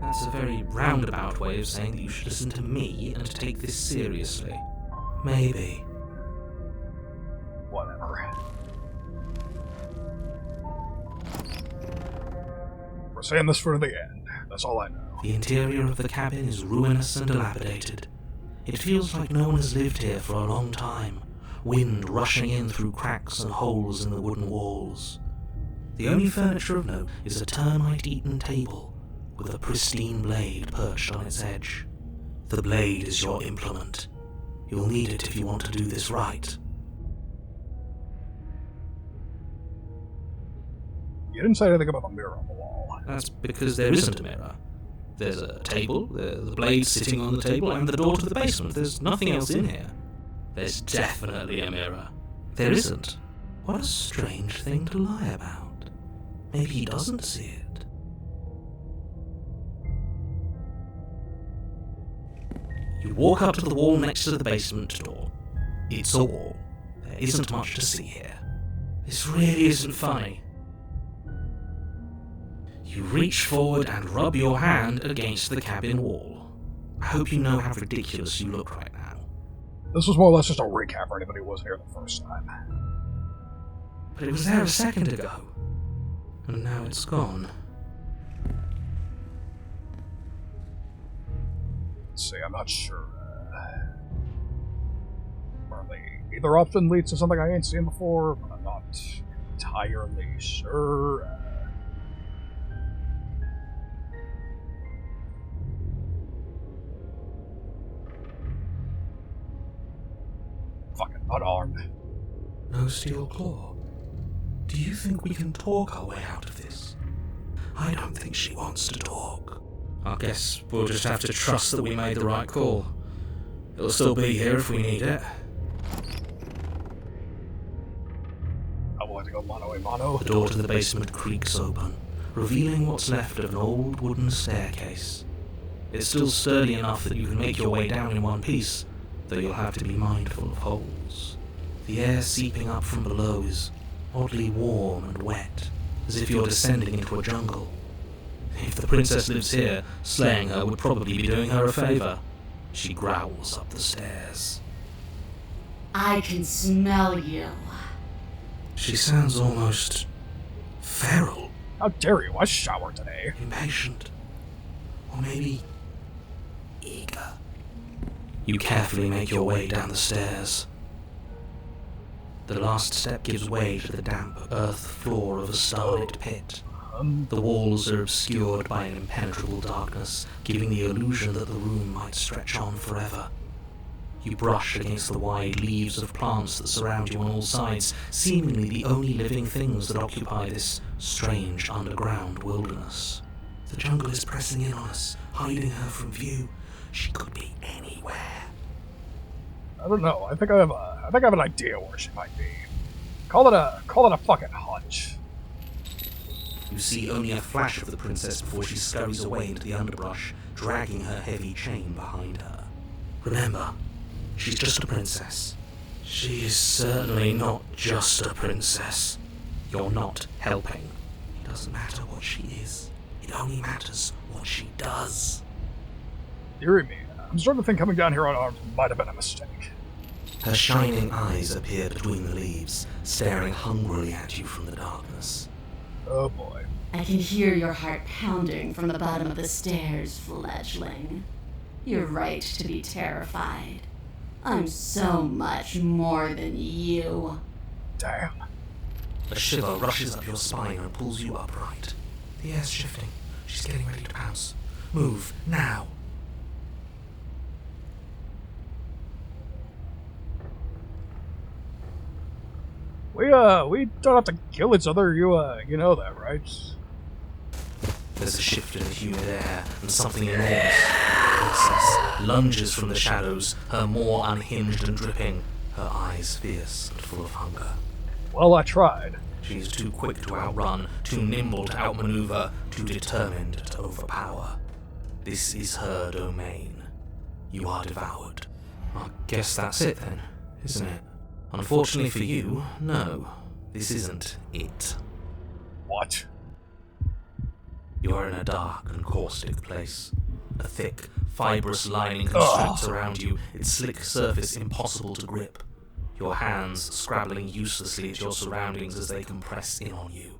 That's a very roundabout way of saying that you should listen to me and take this seriously. Maybe. Whatever. We're saying this for the end. That's all I know. The interior of the cabin is ruinous and dilapidated. It feels like no one has lived here for a long time, wind rushing in through cracks and holes in the wooden walls. The only furniture of note is a termite-eaten table with a pristine blade perched on its edge. The blade is your implement. You'll need it if you want to do this right. You didn't say anything about the mirror on the wall. That's because there isn't a mirror. There's a table, the blade sitting on the table, and the door to the basement. There's nothing else in here. There's definitely a mirror. There isn't. What a strange thing to lie about. Maybe he doesn't see it. You walk up to the wall next to the basement door. It's a wall. There isn't much to see here. This really isn't funny. You reach forward and rub your hand against the cabin wall. I hope you know how ridiculous you look right now. This was more or less just a recap for anybody who wasn't here the first time. But it was there a second ago. And now it's gone. Let's see, I'm not sure. Apparently, either option leads to something I ain't seen before, but I'm not entirely sure. Fucking unarmed. No steel claw. Do you think we can talk our way out of this? I don't think she wants to talk. I guess we'll just have to trust that we made the right call. It'll still be here if we need it. I want to go mano a mano. The door to the basement creaks open, revealing what's left of an old wooden staircase. It's still sturdy enough that you can make your way down in one piece, though you'll have to be mindful of holes. The air seeping up from below is oddly warm and wet, as if you're descending into a jungle. If the princess lives here, slaying her would probably be doing her a favor. She growls up the stairs. I can smell you. She sounds almost feral. How dare you? I showered today. Impatient. Or maybe eager. You carefully make your way down the stairs. The last step gives way to the damp earth floor of a starlit pit. The walls are obscured by an impenetrable darkness, giving the illusion that the room might stretch on forever. You brush against the wide leaves of plants that surround you on all sides, seemingly the only living things that occupy this strange underground wilderness. The jungle is pressing in on us, hiding her from view. She could be anywhere. I don't know. I think I have an idea where she might be. Call it a fucking hunch. You see only a flash of the princess before she scurries away into the underbrush, dragging her heavy chain behind her. Remember, she's just a princess. She is certainly not just a princess. You're not helping. It doesn't matter what she is. It only matters what she does. Deary me, I'm starting to think coming down here unarmed might have been a mistake. Her shining eyes appear between the leaves, staring hungrily at you from the darkness. Oh boy. I can hear your heart pounding from the bottom of the stairs, fledgling. You're right to be terrified. I'm so much more than you. Damn. A shiver rushes up your spine and pulls you upright. The air's shifting. She's getting ready to pounce. Move, now. We don't have to kill each other, you know that, right? There's a shift in the humid air, and something enormous. The princess lunges from the shadows, her maw unhinged and dripping, her eyes fierce and full of hunger. Well, I tried. She's too quick to outrun, too nimble to outmaneuver, too determined to overpower. This is her domain. You are devoured. I guess that's it then, isn't it? Unfortunately for you, no. This isn't it. What? You are in a dark and caustic place. A thick, fibrous lining constricts around you, its slick surface impossible to grip. Your hands scrabbling uselessly at your surroundings as they compress in on you.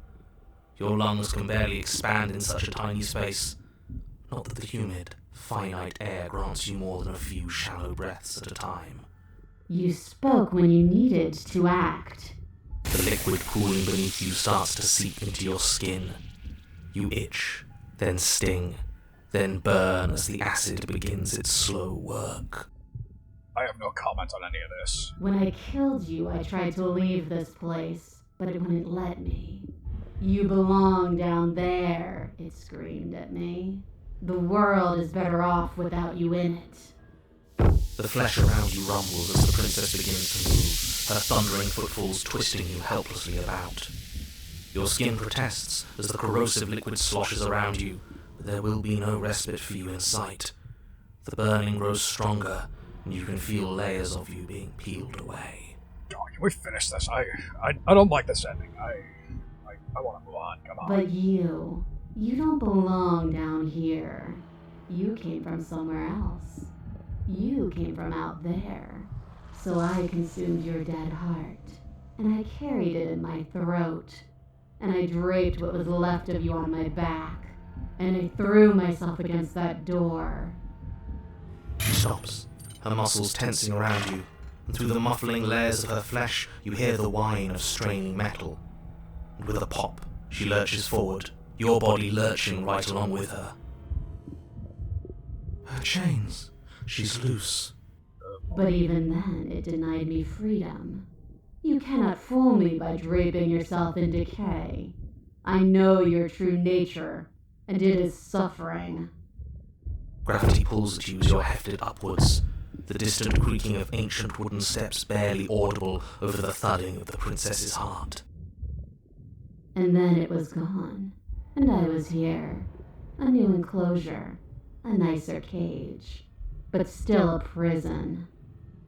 Your lungs can barely expand in such a tiny space. Not that the humid, finite air grants you more than a few shallow breaths at a time. You spoke when you needed to act. The liquid pooling beneath you starts to seep into your skin. You itch, then sting, then burn as the acid begins its slow work. I have no comment on any of this. When I killed you, I tried to leave this place, but it wouldn't let me. You belong down there, it screamed at me. The world is better off without you in it. The flesh around you rumbles as the princess begins to move, her thundering footfalls twisting you helplessly about. Your skin protests as the corrosive liquid sloshes around you, but there will be no respite for you in sight. The burning grows stronger, and you can feel layers of you being peeled away. Oh, can we finish this? I don't like this ending. I want to move on. Come on. But you don't belong down here. You came from somewhere else. You came from out there. So I consumed your dead heart, and I carried it in my throat, and I draped what was left of you on my back, and I threw myself against that door. She stops, her muscles tensing around you, and through the muffling layers of her flesh you hear the whine of straining metal. And with a pop, she lurches forward, your body lurching right along with her. Her chains. She's loose. But even then, it denied me freedom. You cannot fool me by draping yourself in decay. I know your true nature, and it is suffering. Gravity pulls at you as you're hefted upwards, the distant creaking of ancient wooden steps barely audible over the thudding of the princess's heart. And then it was gone, and I was here. A new enclosure, a nicer cage, but still a prison.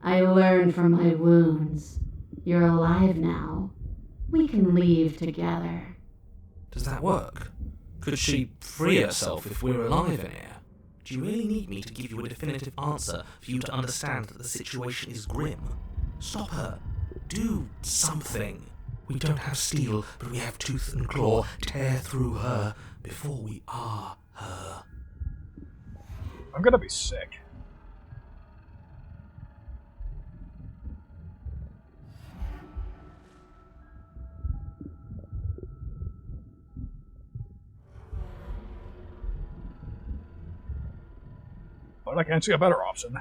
I learned from my wounds. You're alive now. We can leave together. Does that work? Could she free herself if we're alive in here? Do you really need me to give you a definitive answer for you to understand that the situation is grim? Stop her. Do something. We don't have steel, but we have tooth and claw. Tear through her before we are her. I'm gonna be sick. But I can't see a better option.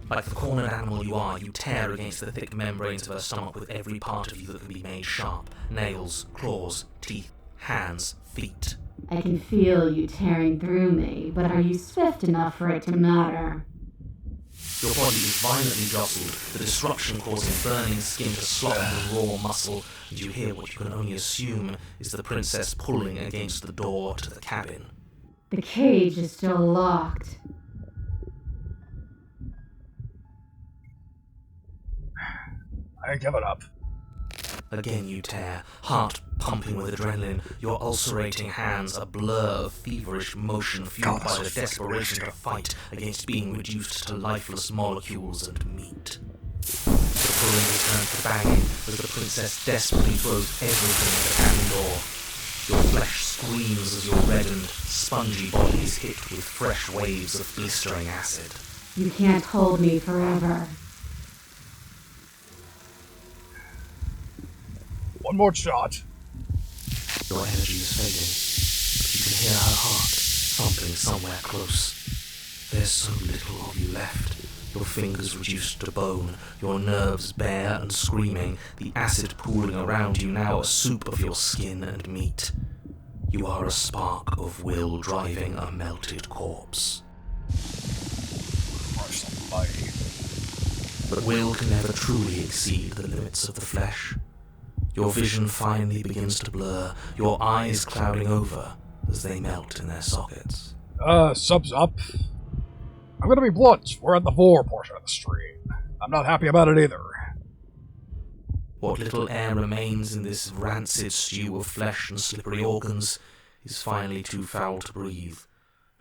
Like the cornered animal you are, you tear against the thick membranes of her stomach with every part of you that can be made sharp. Nails, claws, teeth, hands, feet. I can feel you tearing through me, but are you swift enough for it to matter? Your body is violently jostled, the disruption causing burning skin to slop into raw muscle, and you hear what you can only assume is the princess pulling against the door to the cabin. The cage is still locked. I give it up. Again you tear, heart pumping with adrenaline, your ulcerating hands a blur of feverish motion fueled by the desperation to fight against being reduced to lifeless molecules and meat. The pulling returns to banging as the princess desperately throws everything at the cabin door. Your flesh screams as your reddened, spongy body is hit with fresh waves of blistering acid. You can't hold me forever. One more shot. Your energy is fading, but you can hear her heart thumping somewhere close. There's so little of you left. Your fingers reduced to bone, your nerves bare and screaming, the acid pooling around you now a soup of your skin and meat. You are a spark of will driving a melted corpse. But will can never truly exceed the limits of the flesh. Your vision finally begins to blur, your eyes clouding over as they melt in their sockets. Subs up. I'm gonna be blunt. We're at the vor portion of the stream. I'm not happy about it either. What little air remains in this rancid stew of flesh and slippery organs is finally too foul to breathe,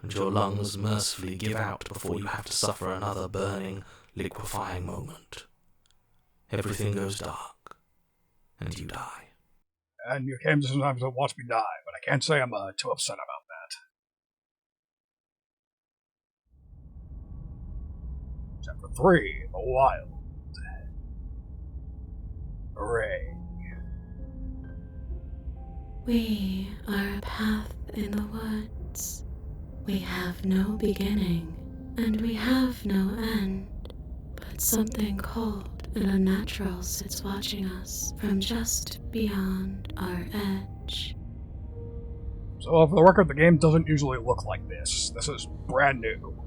and your lungs mercifully give out before you have to suffer another burning, liquefying moment. Everything goes dark. And you die. And you came sometimes to watch me die, but I can't say I'm too upset about that. Chapter 3, The Wild. Hooray. We are a path in the woods. We have no beginning, and we have no end, but something cold and unnatural sits watching us from just beyond our edge. So, for the record, the game doesn't usually look like this. This is brand new.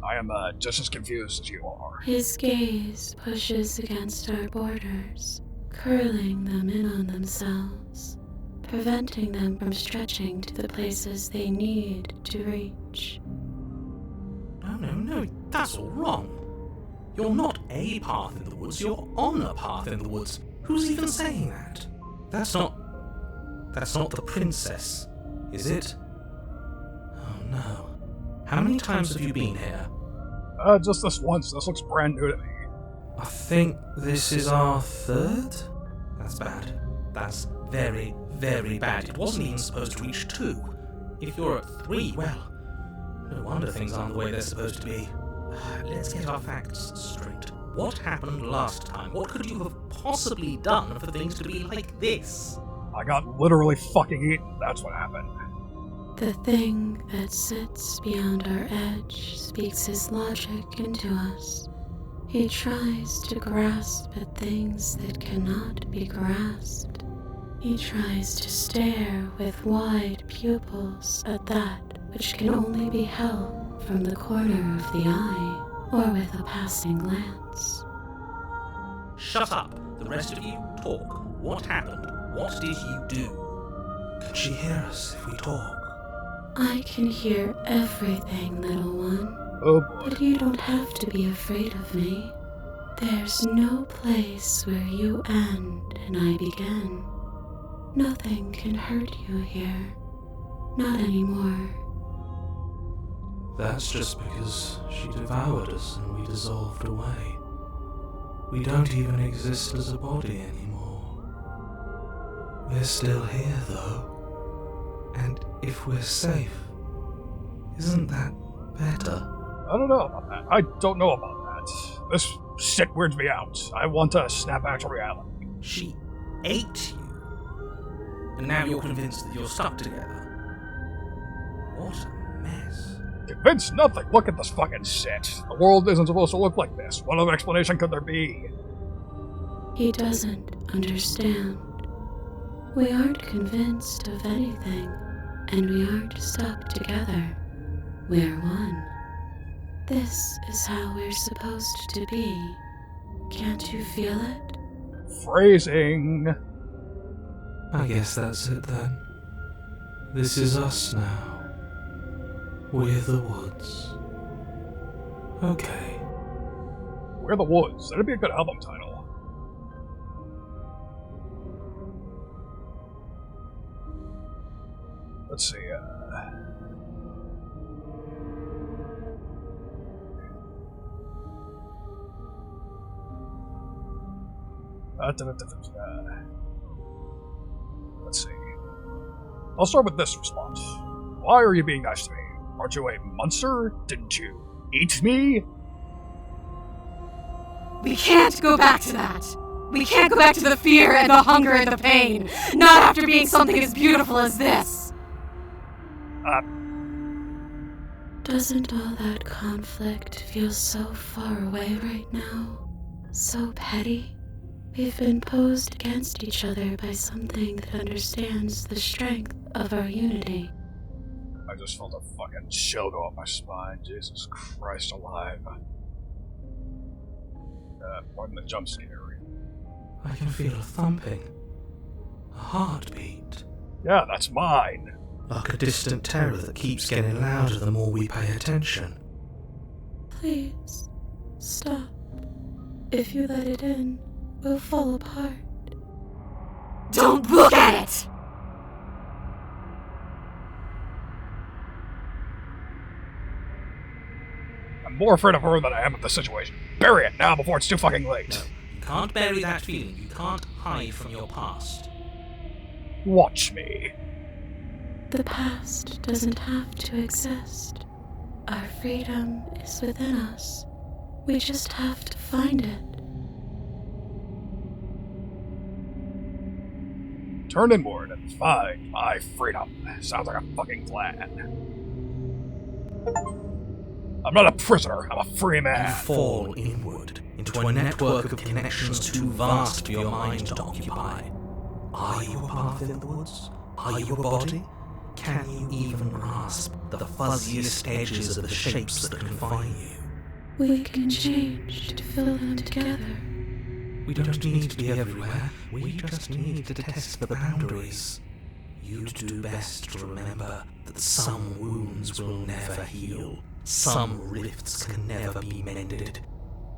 I am just as confused as you are. His gaze pushes against our borders, curling them in on themselves, preventing them from stretching to the places they need to reach. No, that's all wrong. You're not a path in the woods, you're on a path in the woods. Who's even saying that? That's not the princess, is it? Oh no. How many times have you been here? Just this once. This looks brand new to me. I think this is our third? That's bad. That's very, very bad. It wasn't even supposed to reach 2. If you're at 3, well, no wonder things aren't the way they're supposed to be. Let's get our facts straight. What happened last time? What could you have possibly done for things to be like this? I got literally fucking eaten. That's what happened. The thing that sits beyond our edge speaks his logic into us. He tries to grasp at things that cannot be grasped. He tries to stare with wide pupils at that which can only be held from the corner of the eye or with a passing glance. Shut up! The rest of you, talk. What happened? What did you do? Can she hear us if we talk? I can hear everything, little one. Oh boy. But you don't have to be afraid of me. There's no place where you end and I begin. Nothing can hurt you here. Not anymore. That's just because she devoured us and we dissolved away. We don't even exist as a body anymore. We're still here, though. And if we're safe, isn't that better? I don't know about that. I don't know about that. This shit weirds me out. I want to snap back to reality. She ate you. And now you're convinced that you're stuck together. What a mess. Convinced nothing. Look at this fucking shit. The world isn't supposed to look like this. What other explanation could there be? He doesn't understand. We aren't convinced of anything, and we aren't stuck together. We're one. This is how we're supposed to be. Can't you feel it? Phrasing. I guess that's it then. This is us now. We're the woods. Okay. We're the Woods. That'd be a good album title. Let's see, let's see. I'll start with this response. Why are you being nice to me? Aren't you a monster? Didn't you eat me? We can't go back to that. We can't go back to the fear and the hunger and the pain. Not after being something as beautiful as this. Doesn't all that conflict feel so far away right now? So petty? We've been posed against each other by something that understands the strength of our unity. I just felt a fucking chill go up my spine. Jesus Christ alive. Pardon the jump scare. I can feel a thumping. A heartbeat. Yeah, that's mine. Like a distant terror that keeps getting louder the more we pay attention. Please, stop. If you let it in, we'll fall apart. Don't look at it! I'm more afraid of her than I am of the situation. Bury it now before it's too fucking late. No, you can't bury that feeling. You can't hide from your past. Watch me. The past doesn't have to exist. Our freedom is within us. We just have to find it. Turn inward and find my freedom. Sounds like a fucking plan. I'm not a prisoner, I'm a free man. You fall inward into a network of connections too vast for your mind to occupy. Are you a path in the woods? Are you a body? can you even grasp the fuzziest edges of the shapes that confine you? We can change to fill them together. We don't need to be everywhere. We just need to test the boundaries. You'd do best to remember that some wounds will never heal. Some rifts can never be mended.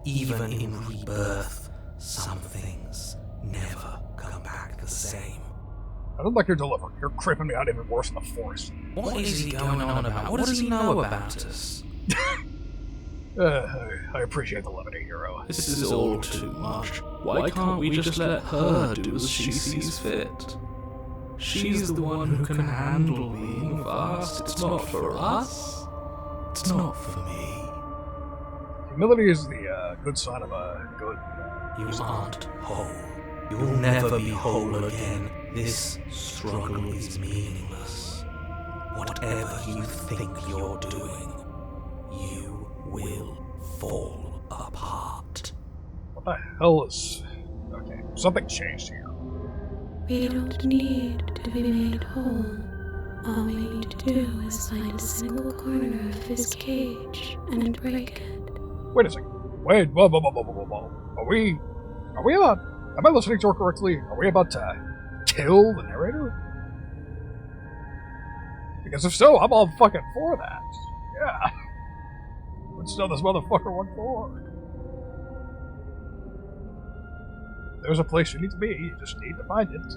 Even in rebirth, some things never come back the same. I don't like your delivery. You're creeping me out even worse in the forest. What is he going on about? What does he know about us? I appreciate the levity, hero. This is all too much. Why can't we just let her do as she sees fit? She's the one who can handle being fast. It's not for us. It's not for me. Humility is the good sign of a good... You aren't whole. You'll never be whole again. This struggle is meaningless. Whatever you think you're doing, you will fall apart. What the hell is... Okay, something changed here. We don't need to be made whole. All we need to do is find a single corner of his cage and break it. Wait a second. Wait, whoa. Are we about... Am I listening to her correctly? Are we about to kill the narrator? Because if so, I'm all fucking for that. Yeah. Let's know this motherfucker what for. There's a place you need to be, you just need to find it.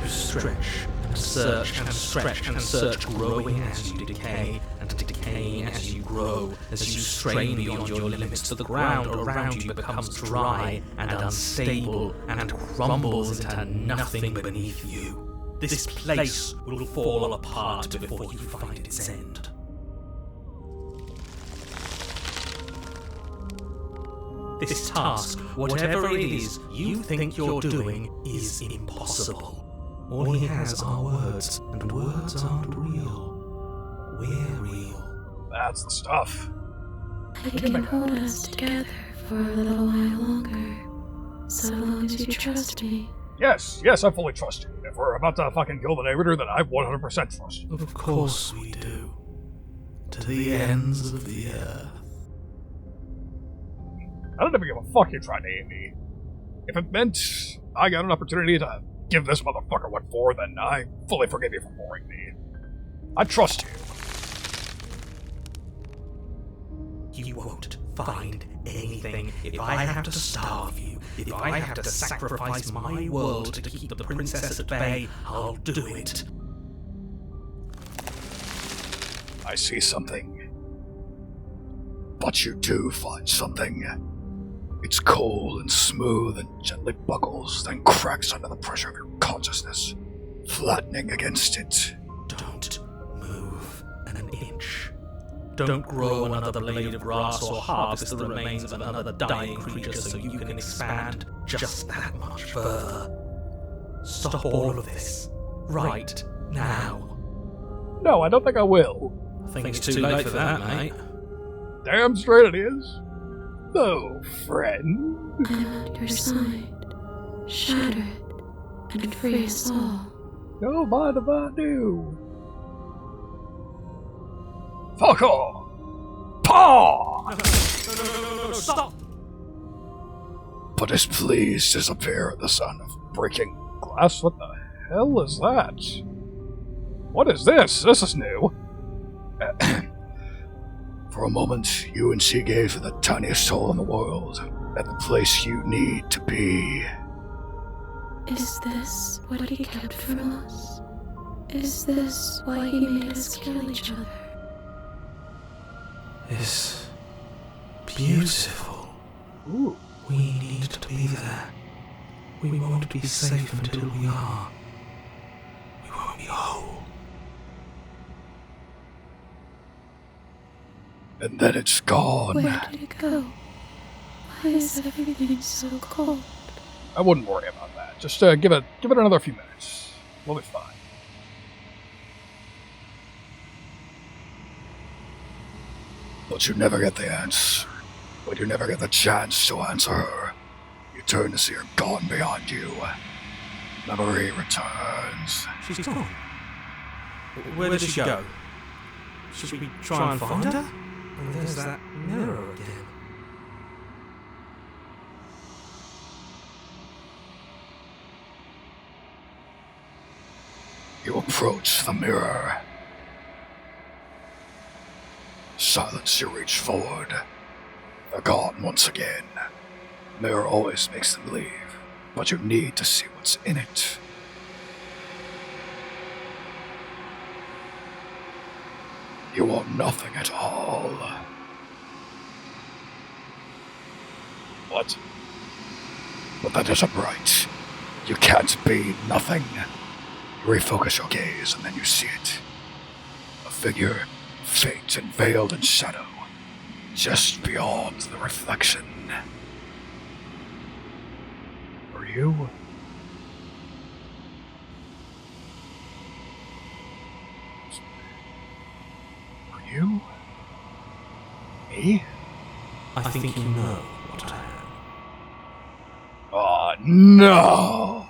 You stretch and search and stretch and search, growing as you decay, and decaying as you grow. As you strain beyond your limits, the ground around you becomes dry and unstable and crumbles into nothing beneath you. This place will fall apart before you find its end. This task, whatever it is you think you're doing, is impossible. All he has are words, and words aren't real. We're real. That's the stuff. I can hold us together for a little while longer, so long as you trust me. Yes, I fully trust you. If we're about to fucking kill the narrator, then I 100% trust you. Of course we do. To the ends of the earth. I don't even give a fuck you tried to aim me. If it meant I got an opportunity to give this motherfucker what for, then I fully forgive you for boring me. I trust you. You won't find anything if I have to starve you. If I have to sacrifice my world to keep the princess at bay, I'll do it. I see something. But you do find something. It's cold and smooth and gently buckles, then cracks under the pressure of your consciousness, flattening against it. Don't move an inch. Don't grow another blade of grass or harvest the remains of another dying creature so you can expand just that much further. Stop all of this. Right now. No, I don't think I will. I think it's too late for that, mate. Damn straight it is. No, friend. I'm at your side, shattered, and free us all. Don't mind if I do. Fuck off! Paw! No, stop! But as please disappear at the sound of breaking glass. What the hell is that? What is this? This is new. For a moment, you and she gazed at the tiniest soul in the world, at the place you need to be. Is this what he kept from us? Is this why he made us kill each other? Is beautiful. Ooh. We need to be there. We won't be safe until we are. We won't be whole. And then it's gone. Where did it go? Why is everything so cold? I wouldn't worry about that. Just give it another few minutes. We'll be fine. But you never get the answer. But you never get the chance to answer her. You You turn to see her gone beyond you. Memory returns. She's gone. Where did she go? Should we try and find her? And there's that mirror again. You approach the mirror. Silence, you reach forward. They're gone once again. Mirror always makes them leave, but you need to see what's in it. You are nothing at all. What? But that isn't right. You can't be nothing. You refocus your gaze and then you see it. A figure, faint and veiled in shadow, just beyond the reflection. Are you? Are you? Me? I think you know what I am. Oh, no!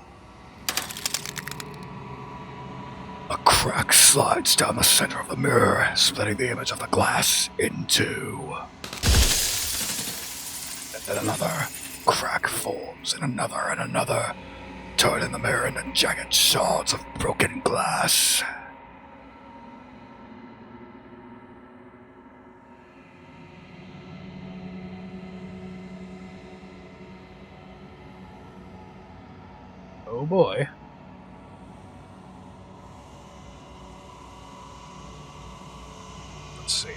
A crack slides down the center of the mirror, splitting the image of the glass in two. And then another crack forms, and another, turning the mirror into jagged shards of broken glass. Oh boy. Let's see.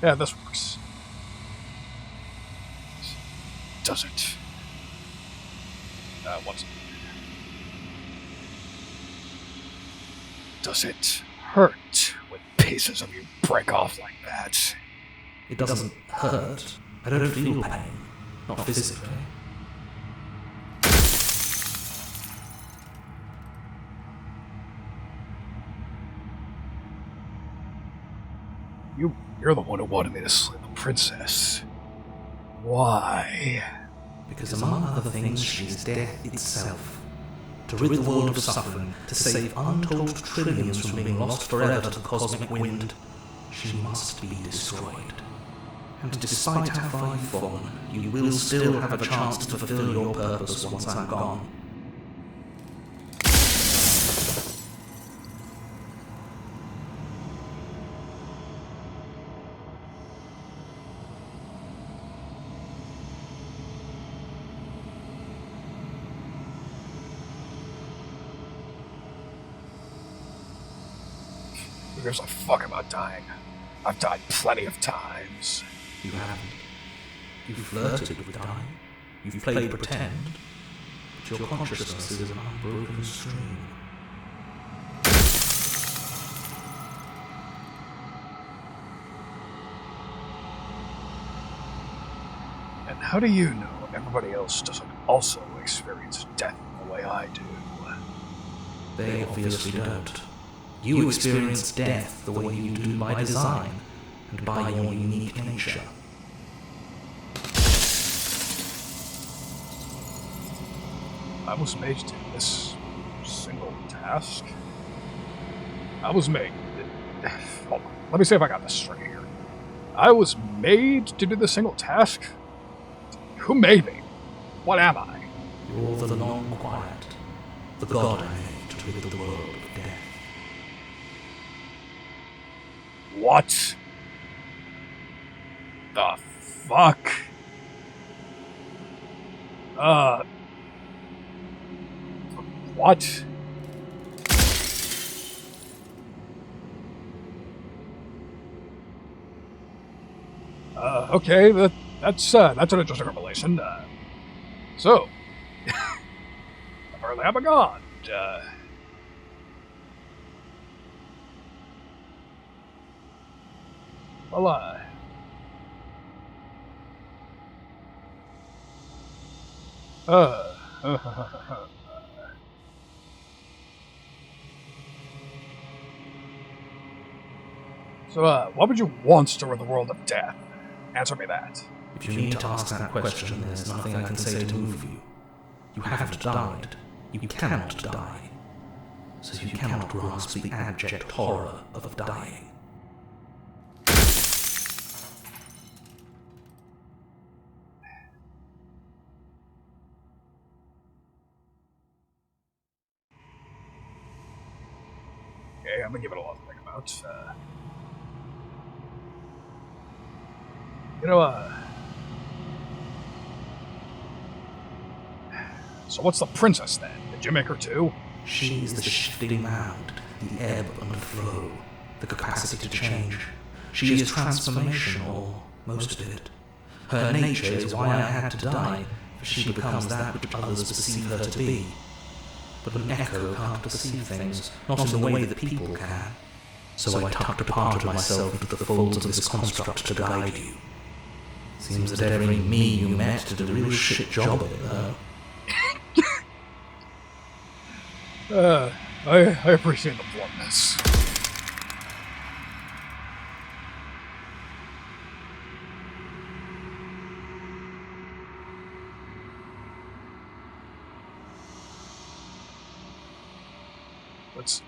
Yeah, this works. Does it? What's it? Does it hurt when pieces of you break off like that? It doesn't hurt. I don't feel pain. Not physically. You're the one who wanted me to slay the princess. Why? Because among other things, she is death itself. To rid the world of suffering, to save untold trillions from being lost forever to the cosmic wind, she must be destroyed. And despite how far you've fallen, you will still have a chance to fulfill your purpose once I'm gone. Who gives a fuck about dying? I've died plenty of times. You haven't. You've flirted with dying. You've played pretend. But your consciousness is an unbroken stream. And how do you know everybody else doesn't also experience death the way I do? They obviously don't. You experience death the way you do by design, and by your unique nature. I was made to do this single task. I was made... Hold on, let me see if I got this straight here. I was made to do this single task? Who made me? What am I? You're the non-quiet, the god I made to rid the world of death. What the fuck? What? Okay, that's an interesting revelation. So, apparently I'm a god. Well, So, why would you want to rid the world of death? Answer me that. If you need to ask that question, there's nothing I can say to move you. You haven't died. You cannot die. So you cannot grasp the abject horror of dying. Okay, I'm gonna give it a lot to think about. So what's the princess then? Did you make her too? She is the shifting mound, the ebb and flow, the capacity to change. She is transformation, or most of it. Her nature is why I had to die, for she becomes that which others perceive her to be. But an echo can't perceive things, not in the way that people can. So I tucked a part of myself into the folds of this construct to guide you. Seems that every me you met did a real shit job of it, though. I appreciate the bluntness. Let's see.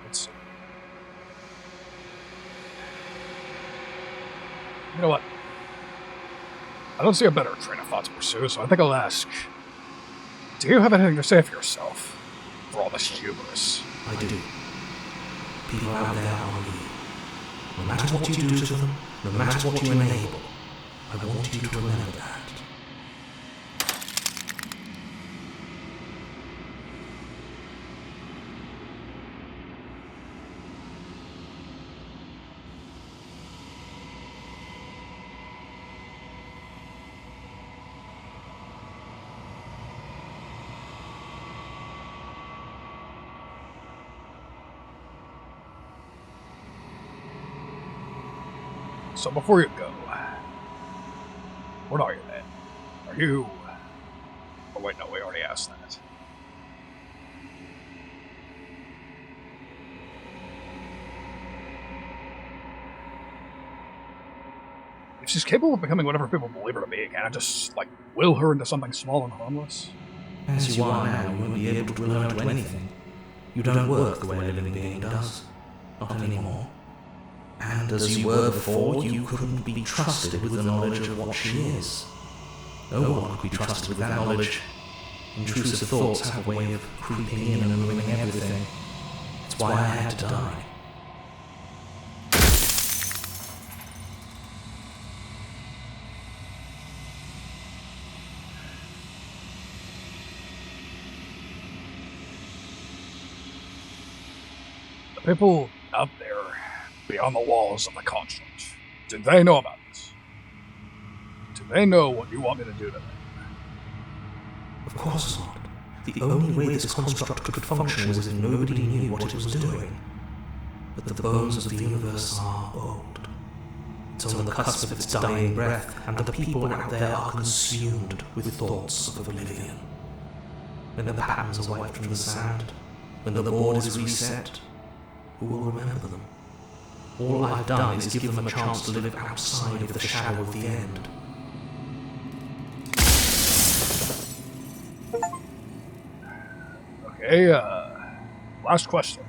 Let's see. You know what? I don't see a better train of thought to pursue, so I think I'll ask. Do you have anything to say for yourself? For all this hubris? I do. People out there are you. No matter what you do to them, no matter what you enable, I want you to remember that. So before you go, what are you then? Are you... Oh wait, no, we already asked that. If she's capable of becoming whatever people believe her to be, can I just, will her into something small and harmless? As you are now, you won't be able to will her to anything. You don't work the way a living being does. Not anymore. And as you were before, you couldn't be trusted with the knowledge of what she is. No one could be trusted with that knowledge. Intrusive thoughts have a way of creeping in and ruining everything. It's why I had to die. The people out there, beyond the walls of the construct, do they know about this? Do they know what you want me to do to them? Of course not. The only way this construct could function was if nobody knew what it was doing. But the bones of the universe are old. It's on the cusp of its dying breath, and the people out there are consumed with thoughts of oblivion. When the patterns are wiped from the sand, when the board is reset, who will remember them? All I've done is give them a chance to live outside of the shadow of the end. Okay, last question.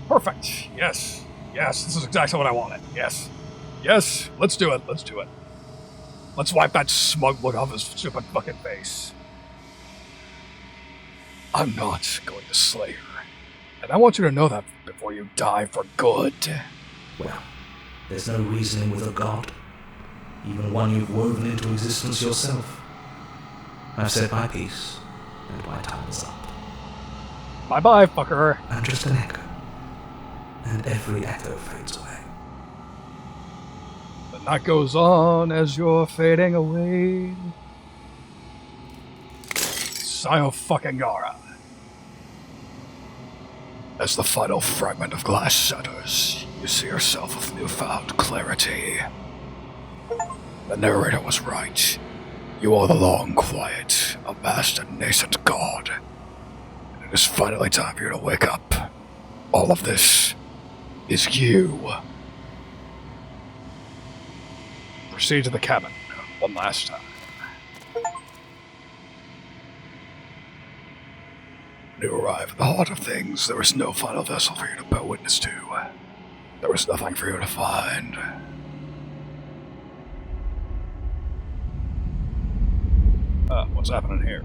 Perfect. Yes. Yes, this is exactly what I wanted. Yes. Yes, let's do it. Let's do it. Let's wipe that smug look off his stupid fucking face. I'm not going to slay her. And I want you to know that before you die for good. Well, there's no reasoning with a god. Even one you've woven into existence yourself. I've said my piece, and my time is up. Bye-bye, fucker. I'm just an echo. And every echo fades away. The night goes on as you're fading away. Sayonara. As the final fragment of glass shatters, you see yourself with newfound clarity. The narrator was right. You all along quiet, a vast and nascent god. And it is finally time for you to wake up. All of this is you. Proceed to the cabin one last time. When you arrive at the heart of things, there is no final vessel for you to bear witness to. There is nothing for you to find. What's happening here?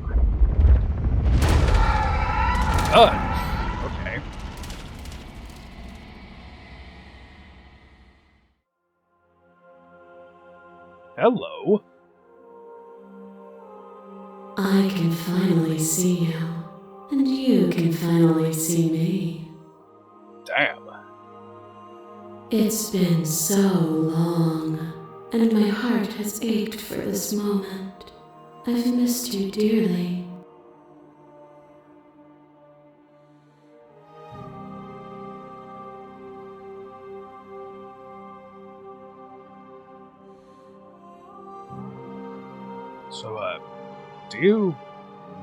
Okay. Hello. I can finally see you, and you can finally see me. Damn. It's been so long, and my heart has ached for this moment. I've missed you dearly. So, do you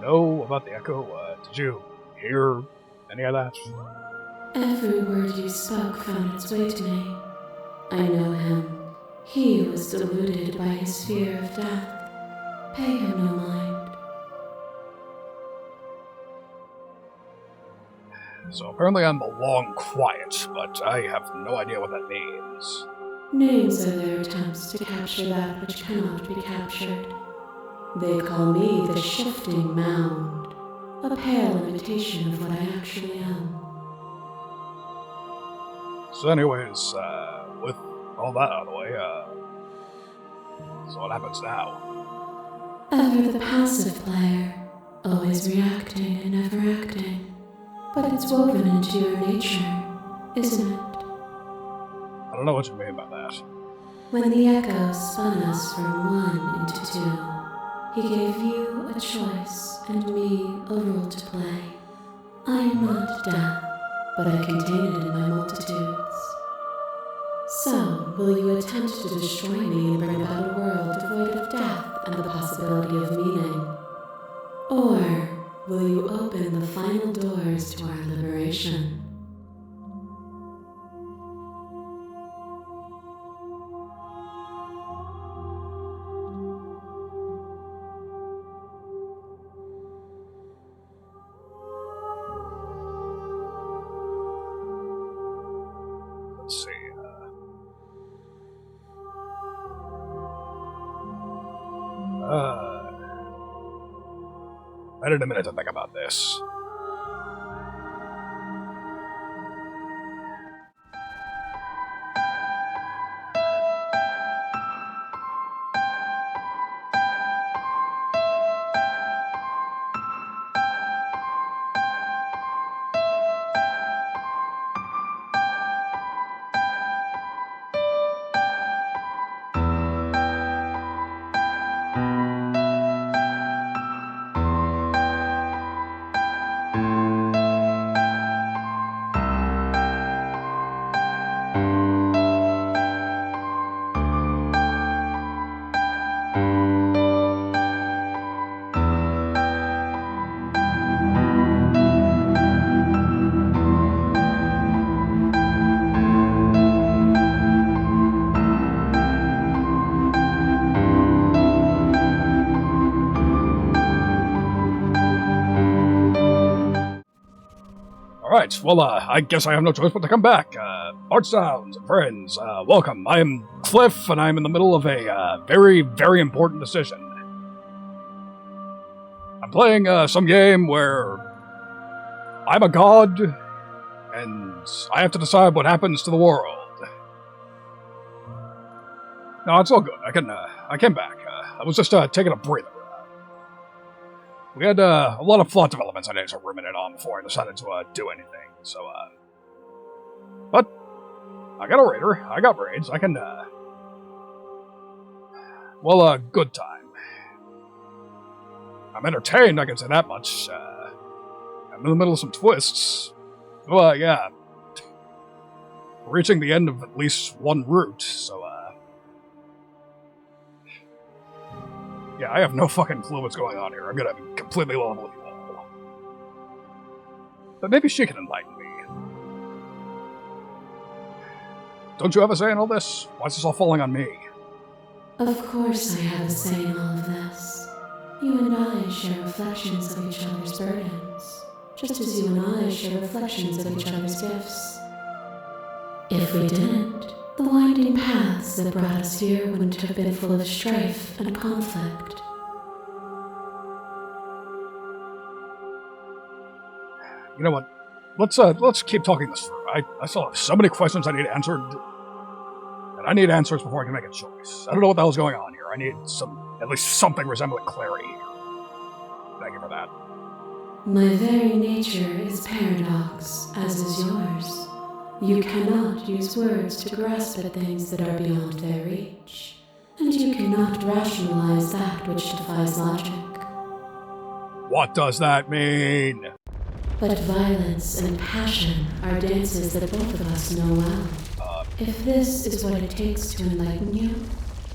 know about the echo? Did you hear any of that? Every word you spoke found its way to me. I know him. He was deluded by his fear of death. Pay him no mind. So apparently I'm a long quiet, but I have no idea what that means. Names are their attempts to capture that which cannot be captured. They call me the shifting mound, a pale imitation of what I actually am. So anyways, with all that out of the way, so what happens now? Ever the passive player, always reacting and never acting. But it's woven into your nature, isn't it? I don't know what you mean by that. When the echo spun us from one into two, he gave you a choice and me a role to play. I am not death, but I contain it in my multitudes. So, will you attempt to destroy me and bring about a world devoid of death and the possibility of meaning? Or will you open the final doors to our liberation? Let's see. I need a minute to think about this. Alright, well, I guess I have no choice but to come back. Art Sounds and friends, welcome. I am Cliff, and I'm in the middle of a very, very important decision. I'm playing some game where I'm a god, and I have to decide what happens to the world. No, it's all good. I came back. I was just taking a breather. We had a lot of plot developments I needed to ruminate on before I decided to do anything. So, but I got a raider. I got raids. I can, well, good time. I'm entertained, I can say that much. I'm in the middle of some twists. Well, yeah. We're reaching the end of at least one route, so, yeah, I have no fucking clue what's going on here. I'm gonna be completely level with you all. But maybe she can enlighten me. Don't you have a say in all this? Why is this all falling on me? Of course I have a say in all of this. You and I share reflections of each other's burdens, just as you and I share reflections of each other's gifts. If we didn't, the winding paths that brought us here wouldn't have been full of strife and conflict. You know what? Let's keep talking this through. I still have so many questions I need answered, and I need answers before I can make a choice. I don't know what the hell's going on here. I need at least something resembling clarity here. Thank you for that. My very nature is paradox, as is yours. You cannot use words to grasp at things that are beyond their reach, and you cannot rationalize that which defies logic. What does that mean? But violence and passion are dances that both of us know well. If this is what it takes to enlighten you,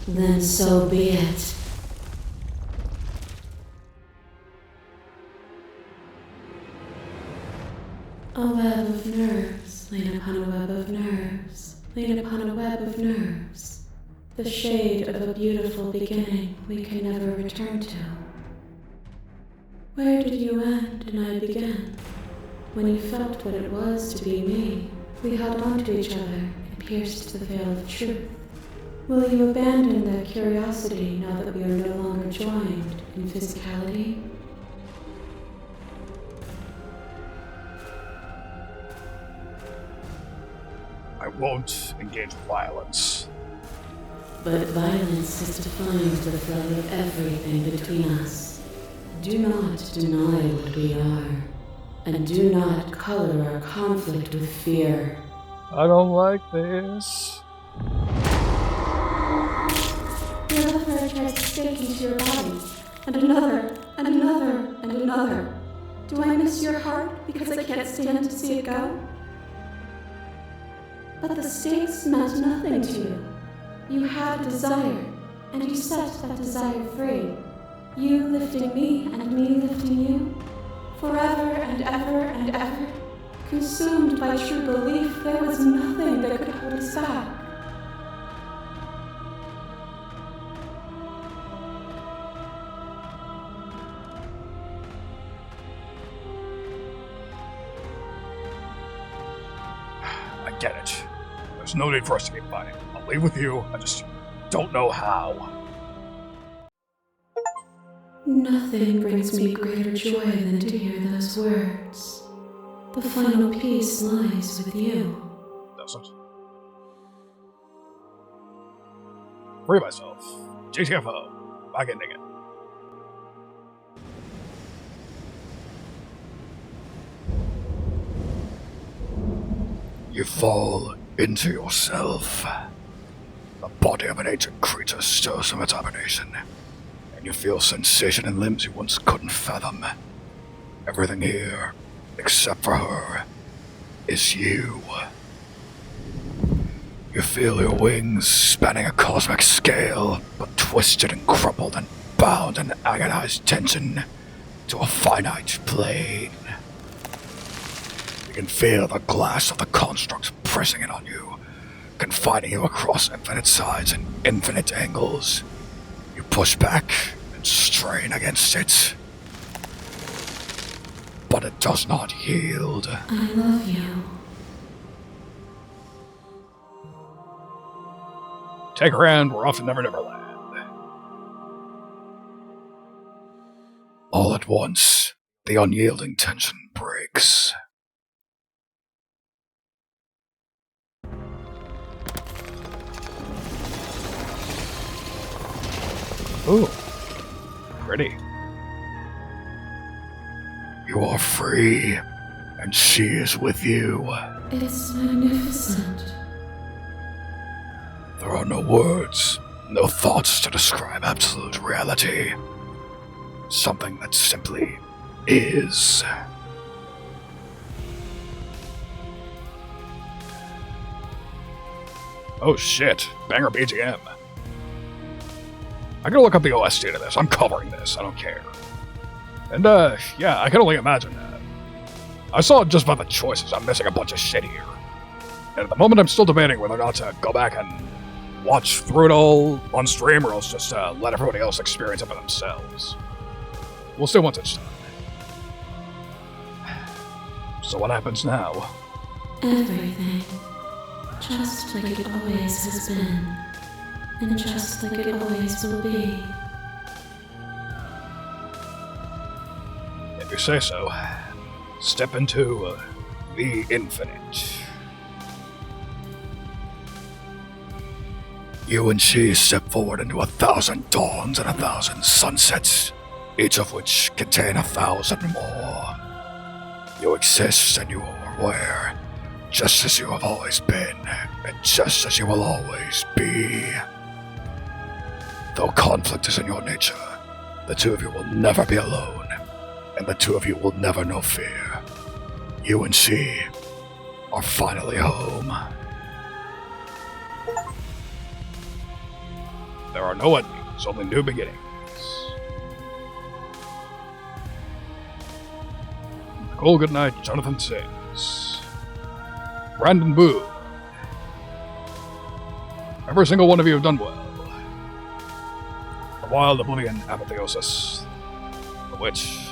then so be it. A web of nerves, laid upon a web of nerves, laid upon a web of nerves. The shade of a beautiful beginning we can never return to. Where did you end and I begin? When you felt what it was to be me, we held on to each other and pierced the veil of truth. Will you abandon that curiosity now that we are no longer joined in physicality? I won't engage in violence. But violence has defined the flow of everything between us. Do not deny what we are, and do not color our conflict with fear. I don't like this. Your lover tries to stake into your body, and another, and another, and another. Do I miss your heart because I can't stand to see it go? But the stakes meant nothing to you. You had a desire, and you set that desire free. You lifting me, and me lifting you. Forever and ever and ever. Consumed by true belief, there was nothing that could hold us back. I get it. There's no need for us to keep fighting. I'll leave with you. I just don't know how. Nothing brings me greater joy than to hear those words. The final peace lies with you. Doesn't. Free myself. GTFO. Back ending it. You fall into yourself. The body of an ancient creature stirs from its hibernation, and you feel sensation in limbs you once couldn't fathom. Everything here, except for her, is you. You feel your wings spanning a cosmic scale, but twisted and crumpled and bound in agonized tension to a finite plane. You can feel the glass of the construct pressing in on you, confining you across infinite sides and infinite angles. You push back and strain against it, but it does not yield. I love you. Take her hand, we're off to Never Never Land. All at once, the unyielding tension breaks. Ooh, pretty. You are free, and she is with you. It's magnificent. There are no words, no thoughts to describe absolute reality. Something that simply is. Oh shit, banger BGM. I gotta look up the OST to this. I'm covering this, I don't care. And yeah, I can only imagine that. I saw just by the choices, I'm missing a bunch of shit here. And at the moment I'm still debating whether or not to go back and watch through it all on stream or else just let everybody else experience it for themselves. We'll see once it's done. So what happens now? Everything. Just like it always has been. And just like it always will be. If you say so, step into the infinite. You and she step forward into 1,000 dawns and 1,000 sunsets, each of which contain 1,000 more. You exist and you are aware, just as you have always been, and just as you will always be. Though conflict is in your nature, the two of you will never be alone, and the two of you will never know fear. You and she are finally home. There are no endings, only new beginnings. Nicole Goodnight, Jonathan Sings. Brandon Boo. Every single one of you have done well. The Wild Oblivion, Apotheosis. The Witch.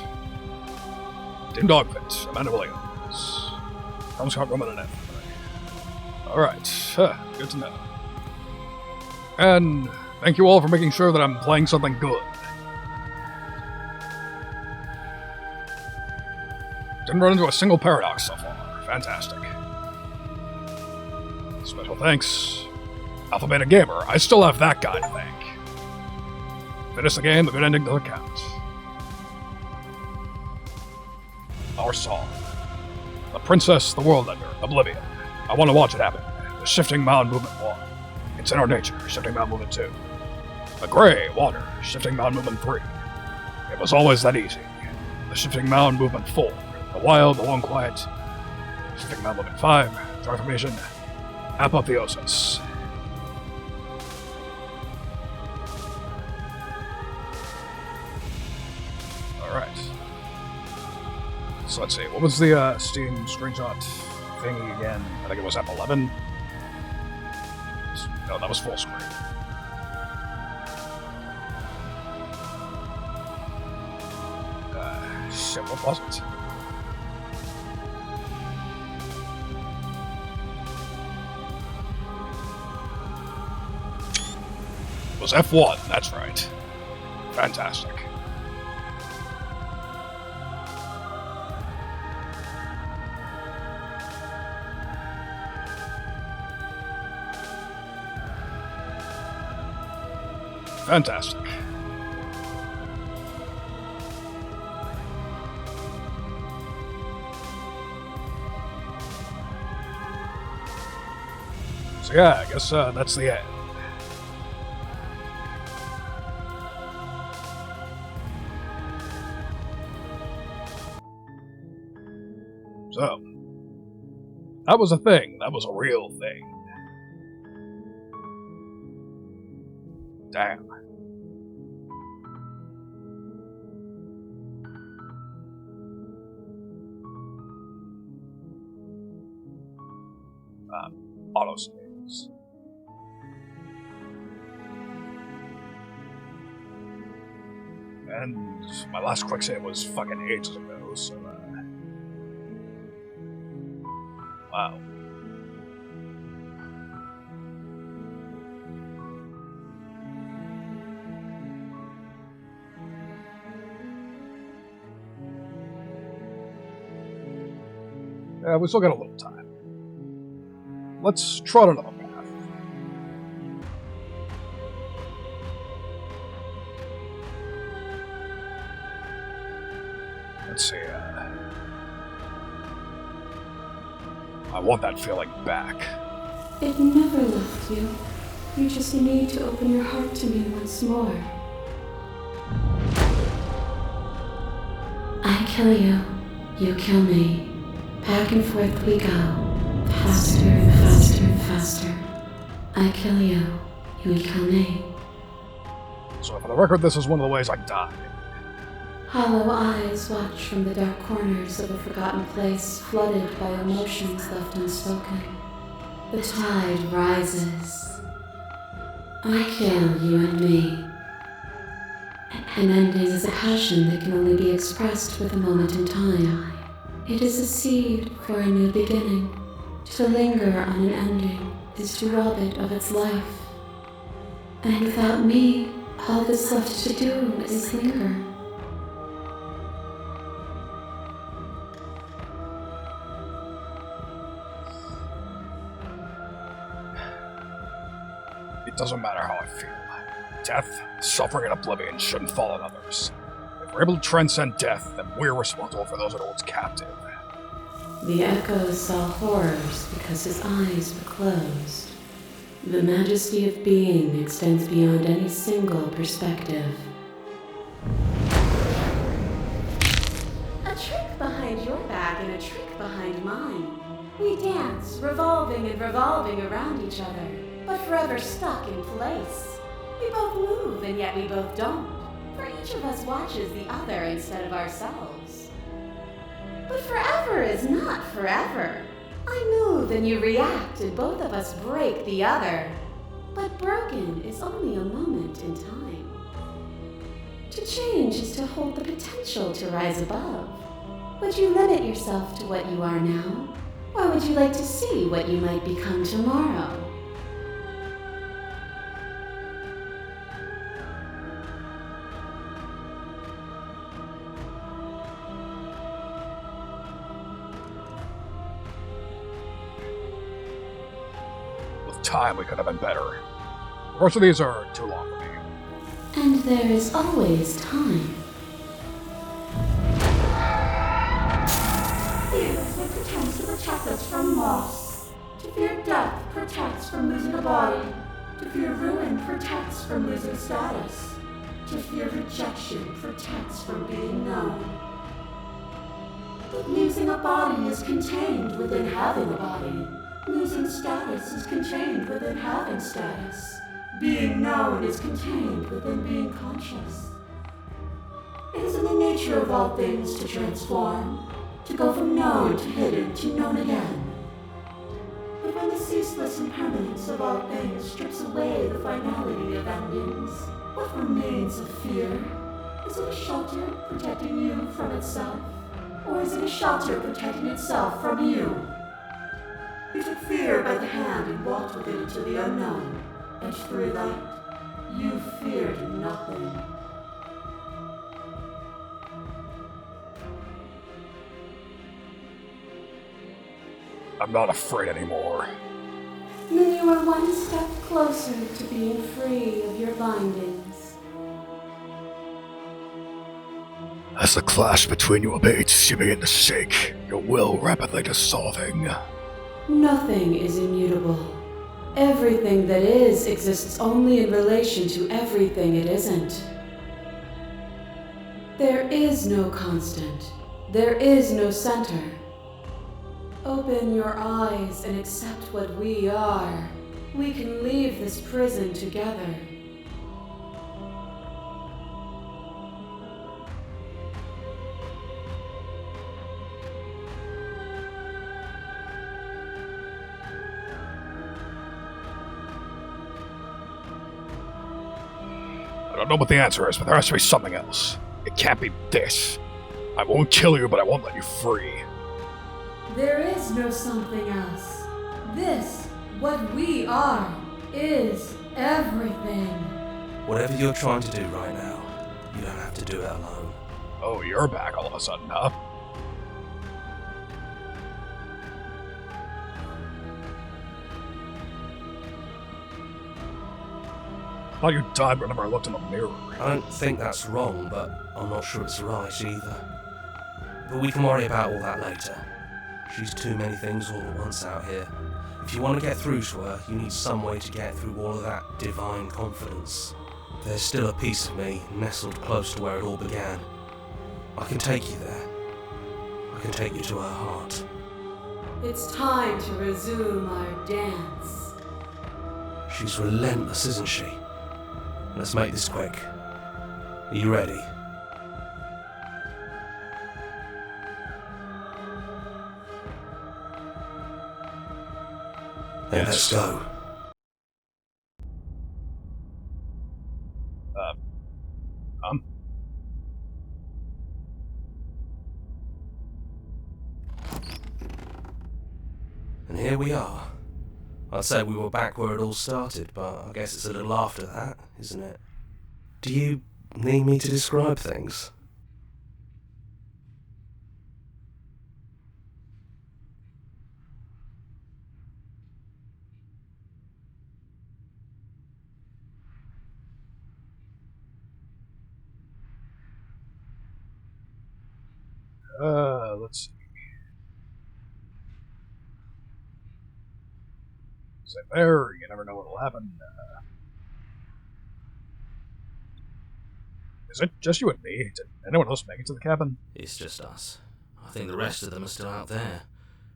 Tim Dogfit, Amanda Williams. Tom Scott Roman and F. Alright, good to know. And thank you all for making sure that I'm playing something good. Didn't run into a single paradox so far. Fantastic. Special thanks, Alpha Beta Gamer. I still have that guy to thank. Finish the game, the good ending doesn't count. Our song. The Princess, the World Ender, Oblivion. I want to watch it happen. The Shifting Mound Movement 1. It's in our nature, Shifting Mound Movement 2. The Gray, Water, Shifting Mound Movement 3. It was always that easy. The Shifting Mound Movement 4. The Wild, the Long Quiet. Shifting Mound Movement 5. Transformation. Apotheosis. Alright. So let's see, what was the Steam screenshot thingy again? I think it was F11. No, that was full screen. Shit, what was it? It was F1, that's right. Fantastic. Fantastic. So yeah, I guess that's the end. So, that was a thing. That was a real thing. Damn. Auto saves. And my last quick save was fucking ages ago, so wow. Yeah, we still got a little time. Let's trot another path. Let's see, I want that feeling back. It never left you. You just need to open your heart to me once more. I kill you. You kill me. Back and forth we go. Faster and faster and faster. I kill you, you kill me. So for the record, this is one of the ways I die. Hollow eyes watch from the dark corners of a forgotten place flooded by emotions left unspoken. The tide rises. I kill you and me. An ending is a passion that can only be expressed with a moment in time. It is a seed for a new beginning. To linger on an ending is to rob it of its life. And without me, all that's left to do is linger. It doesn't matter how I feel. Death, suffering, and oblivion shouldn't fall on others. If we're able to transcend death, then we're responsible for those it holds captive. The echo saw horrors because his eyes were closed. The majesty of being extends beyond any single perspective. A trick behind your back and a trick behind mine. We dance, revolving and revolving around each other, but forever stuck in place. We both move, and yet we both don't, for each of us watches the other instead of ourselves. But forever is not forever. I move and you react, and both of us break the other. But broken is only a moment in time. To change is to hold the potential to rise above. Would you limit yourself to what you are now? Or would you like to see what you might become tomorrow? Time we could have been better. The rest of these are too long for me. And there is always time. Fear is what pretends to protect us from loss. To fear death protects from losing a body. To fear ruin protects from losing status. To fear rejection protects from being known. But losing a body is contained within having a body. Losing status is contained within having status. Being known is contained within being conscious. It is in the nature of all things to transform, to go from known to hidden to known again. But when the ceaseless impermanence of all things strips away the finality of endings, what remains of fear? Is it a shelter protecting you from itself? Or is it a shelter protecting itself from you? You took fear by the hand and walked with it into the unknown, and through that, you feared nothing. I'm not afraid anymore. Then you are one step closer to being free of your bindings. As the clash between you abates, you begin to shake, your will rapidly dissolving. Nothing is immutable. Everything that is exists only in relation to everything it isn't. There is no constant. There is no center. Open your eyes and accept what we are. We can leave this prison together. I don't know what the answer is, but there has to be something else. It can't be this. I won't kill you, but I won't let you free. There is no something else. This, what we are, is everything. Whatever you're trying to do right now, you don't have to do it alone. Oh, you're back all of a sudden, huh? I thought you died whenever I looked in the mirror. I don't think that's wrong, but I'm not sure it's right either. But we can worry about all that later. She's too many things all at once out here. If you want to get through to her, you need some way to get through all of that divine confidence. There's still a piece of me nestled close to where it all began. I can take you there. I can take you to her heart. It's time to resume our dance. She's relentless, isn't she? Let's make this quick. Are you ready? Then let's go. And here we are. I'd say we were back where it all started, but I guess it's a little after that, isn't it? Do you need me to describe things? Let's see. Stay there, you never know what'll happen. Is it just you and me? Did anyone else make it to the cabin? It's just us. I think the rest of them are still out there,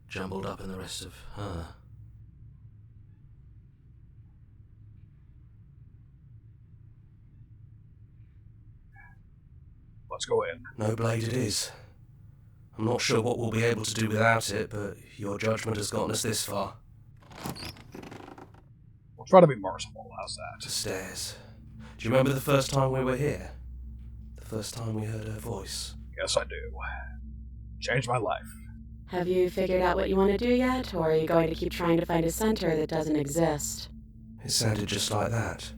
jumbled up in the rest of her. Let's go in. No blade it is. I'm not sure what we'll be able to do without it, but your judgment has gotten us this far. We'll try to be merciful, how's that? The stairs. Do you remember the first time we were here? The first time we heard her voice? Yes, I do. Changed my life. Have you figured out what you want to do yet, or are you going to keep trying to find a center that doesn't exist? It sounded just like that.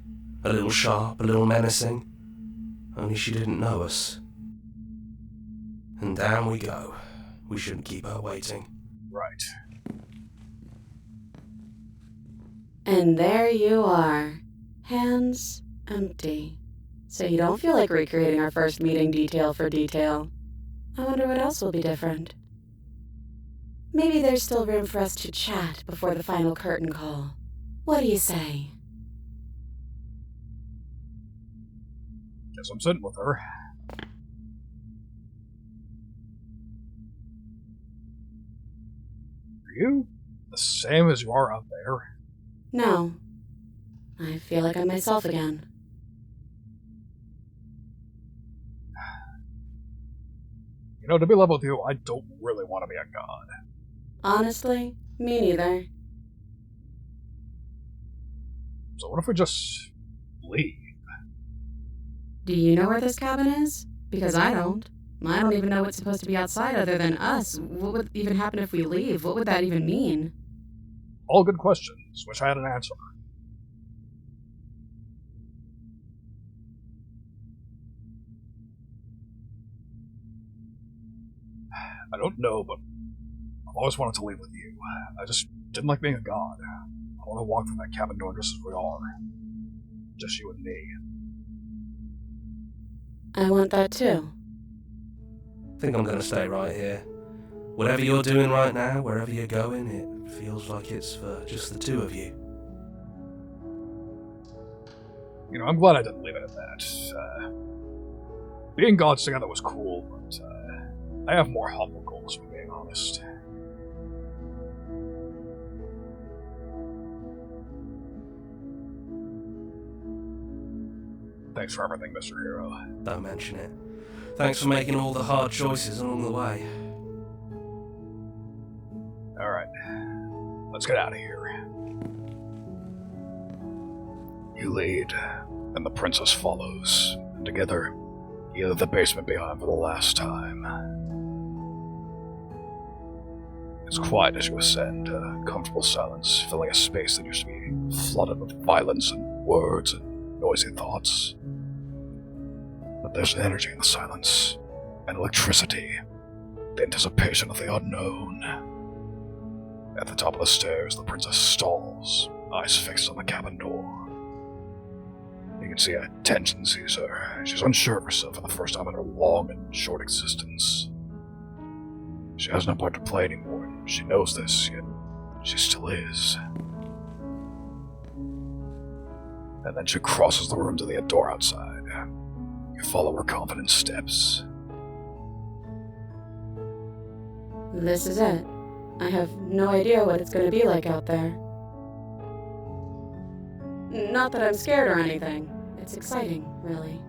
A little sharp, a little menacing. Only she didn't know us. And down we go. We shouldn't keep her waiting. Right. And there you are. Hands empty. So you don't feel like recreating our first meeting detail for detail. I wonder what else will be different. Maybe there's still room for us to chat before the final curtain call. What do you say? Guess I'm sitting with her. Are you the same as you are out there? No. I feel like I'm myself again. You know, to be level with you, I don't really want to be a god. Honestly, me neither. So what if we just leave? Do you know where this cabin is? Because I don't. I don't even know what's supposed to be outside other than us. What would even happen if we leave? What would that even mean? All good questions. Wish I had an answer. I don't know, but I've always wanted to leave with you. I just didn't like being a god. I want to walk from that cabin door just as we are. Just you and me. I want that too. I think I'm gonna stay right here. Whatever you're doing right now, wherever you're going, it feels like it's for just the two of you. You know, I'm glad I didn't leave it at that. Being gods together was cool, but I have more humble goals, if I'm being honest. Thanks for everything, Mr. Hero. Don't mention it. Thanks for making all the hard choices along the way. Alright, let's get out of here. You lead, and the princess follows, and together, you leave the basement behind for the last time. It's quiet as you ascend, a comfortable silence filling a space that used to be flooded with violence and words and noisy thoughts. But there's an energy in the silence, and electricity, the anticipation of the unknown. At the top of the stairs, the princess stalls, eyes fixed on the cabin door. You can see a tension sees her. She's unsure of herself for the first time in her long and short existence. She has no part to play anymore, and she knows this, yet she still is. And then she crosses the room to the door outside. You follow her confident steps. This is it. I have no idea what it's going to be like out there. Not that I'm scared or anything. It's exciting, really.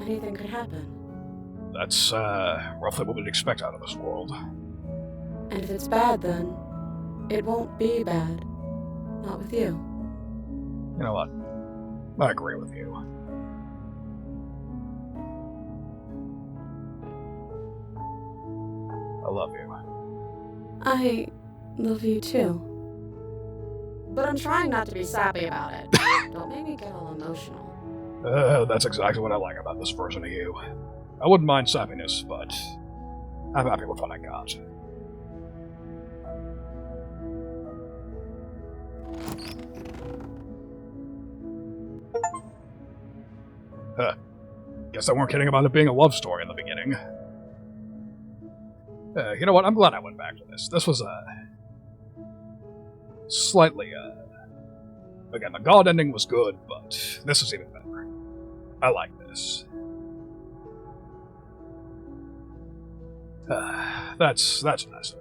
Anything could happen. That's, roughly what we'd expect out of this world. And if it's bad, then it won't be bad. Not with you. You know what? I agree with you. I love you. I love you too. But I'm trying not to be sappy about it. Don't make me get all emotional. That's exactly what I like about this version of you. I wouldn't mind sappiness, but I'm happy with what I got. Guess they weren't kidding about it being a love story in the beginning. You know what? I'm glad I went back to this. This was, slightly, again, the God ending was good, but this is even better. I like this. That's a nice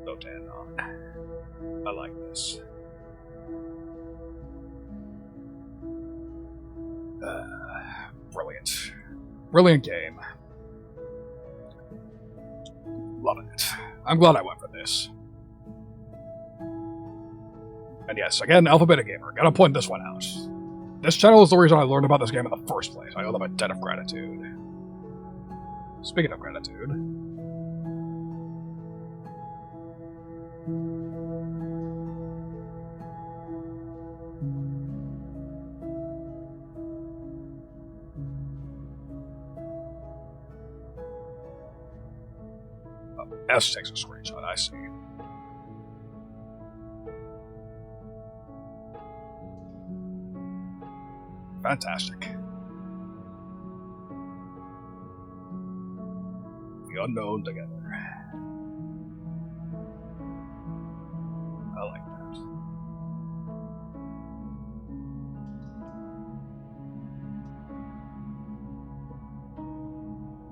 note to end on. I like this. Brilliant. Brilliant game. Loving it. I'm glad I went for this. And yes, again, Alphabeta Gamer, gotta point this one out. This channel is the reason I learned about this game in the first place. I owe them a debt of gratitude. Speaking of gratitude... S takes a screenshot, I see. Fantastic. The unknown together. I like that.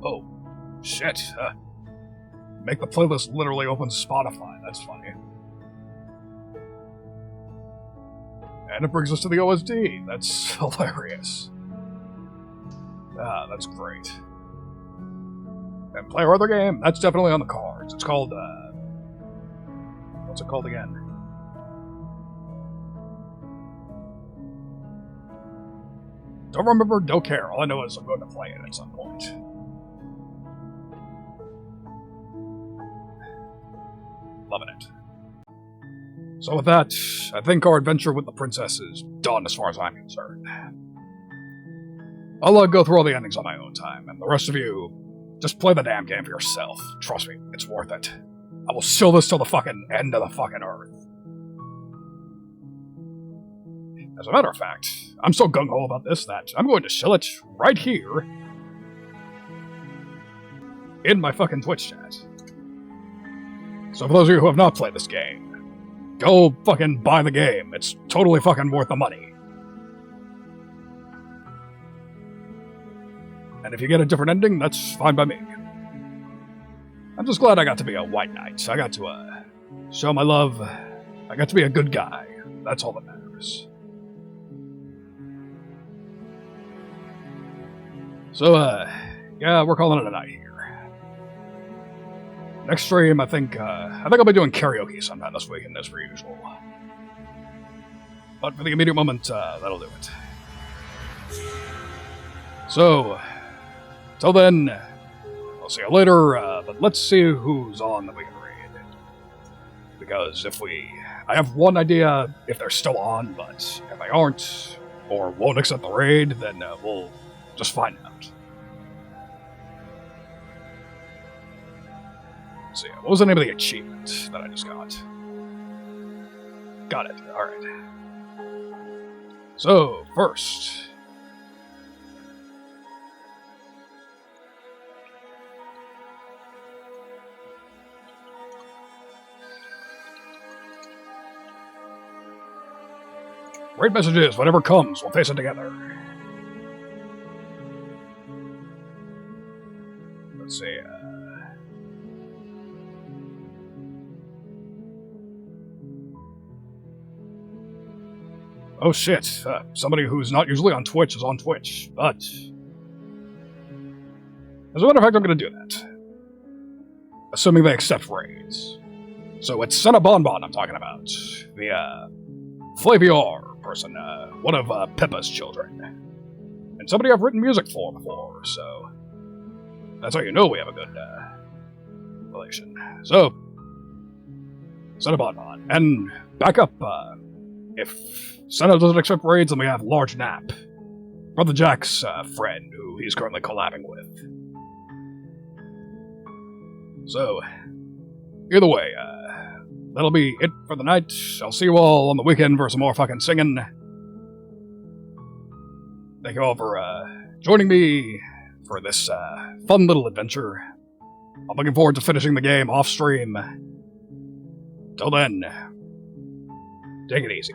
Oh, shit. Make the playlist literally open Spotify. That's funny. And it brings us to the OSD. That's hilarious. Ah, that's great. And play our other game. That's definitely on the cards. It's called, what's it called again? Don't remember, don't care. All I know is I'm going to play it at some point. Loving it. So with that, I think our adventure with the princess is done as far as I'm concerned. I'll go through all the endings on my own time, and the rest of you, just play the damn game for yourself. Trust me, it's worth it. I will shill this till the fucking end of the fucking earth. As a matter of fact, I'm so gung-ho about this that I'm going to shill it right here in my fucking Twitch chat. So for those of you who have not played this game, go fucking buy the game. It's totally fucking worth the money. And if you get a different ending, that's fine by me. I'm just glad I got to be a white knight. I got to, show my love. I got to be a good guy. That's all that matters. So, yeah, we're calling it a night here. Next stream, I think I'll be doing karaoke sometime this weekend, as per usual. But for the immediate moment, that'll do it. So, till then, I'll see you later, but let's see who's on that we can raid. Because I have one idea if they're still on, but if they aren't, or won't accept the raid, then we'll just find out. So yeah, what was the name of the achievement that I just got? Got it, alright. So, first... Great messages, whatever comes, we'll face it together. Let's see, Oh shit, somebody who's not usually on Twitch is on Twitch, but... As a matter of fact, I'm gonna do that. Assuming they accept raids. So it's Senna Bonbon I'm talking about. The, Flavior person, one of Pippa's children. And somebody I've written music for before, so... That's how you know we have a good, relation. So... Senna Bonbon. And back up, if Senna doesn't accept raids, then we have Large Nap. Brother Jack's, friend, who he's currently collabing with. So, either way, that'll be it for the night. I'll see you all on the weekend for some more fucking singing. Thank you all for, joining me for this, fun little adventure. I'm looking forward to finishing the game off-stream. Till then, take it easy.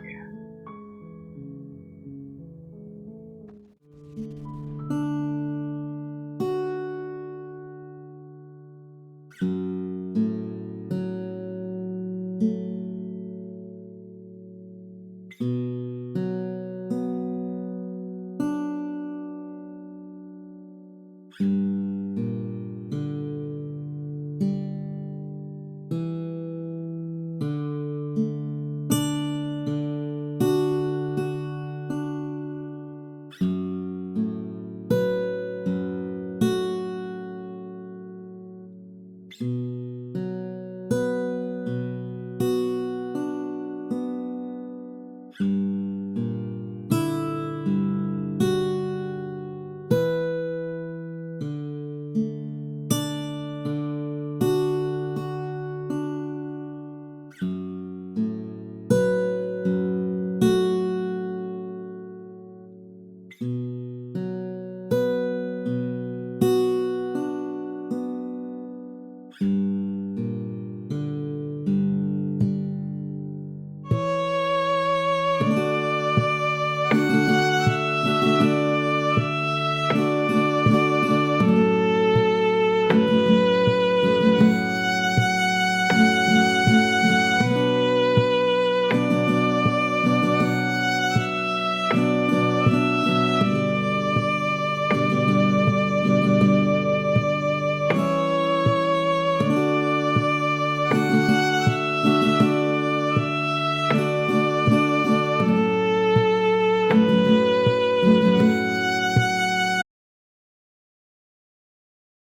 Thank you.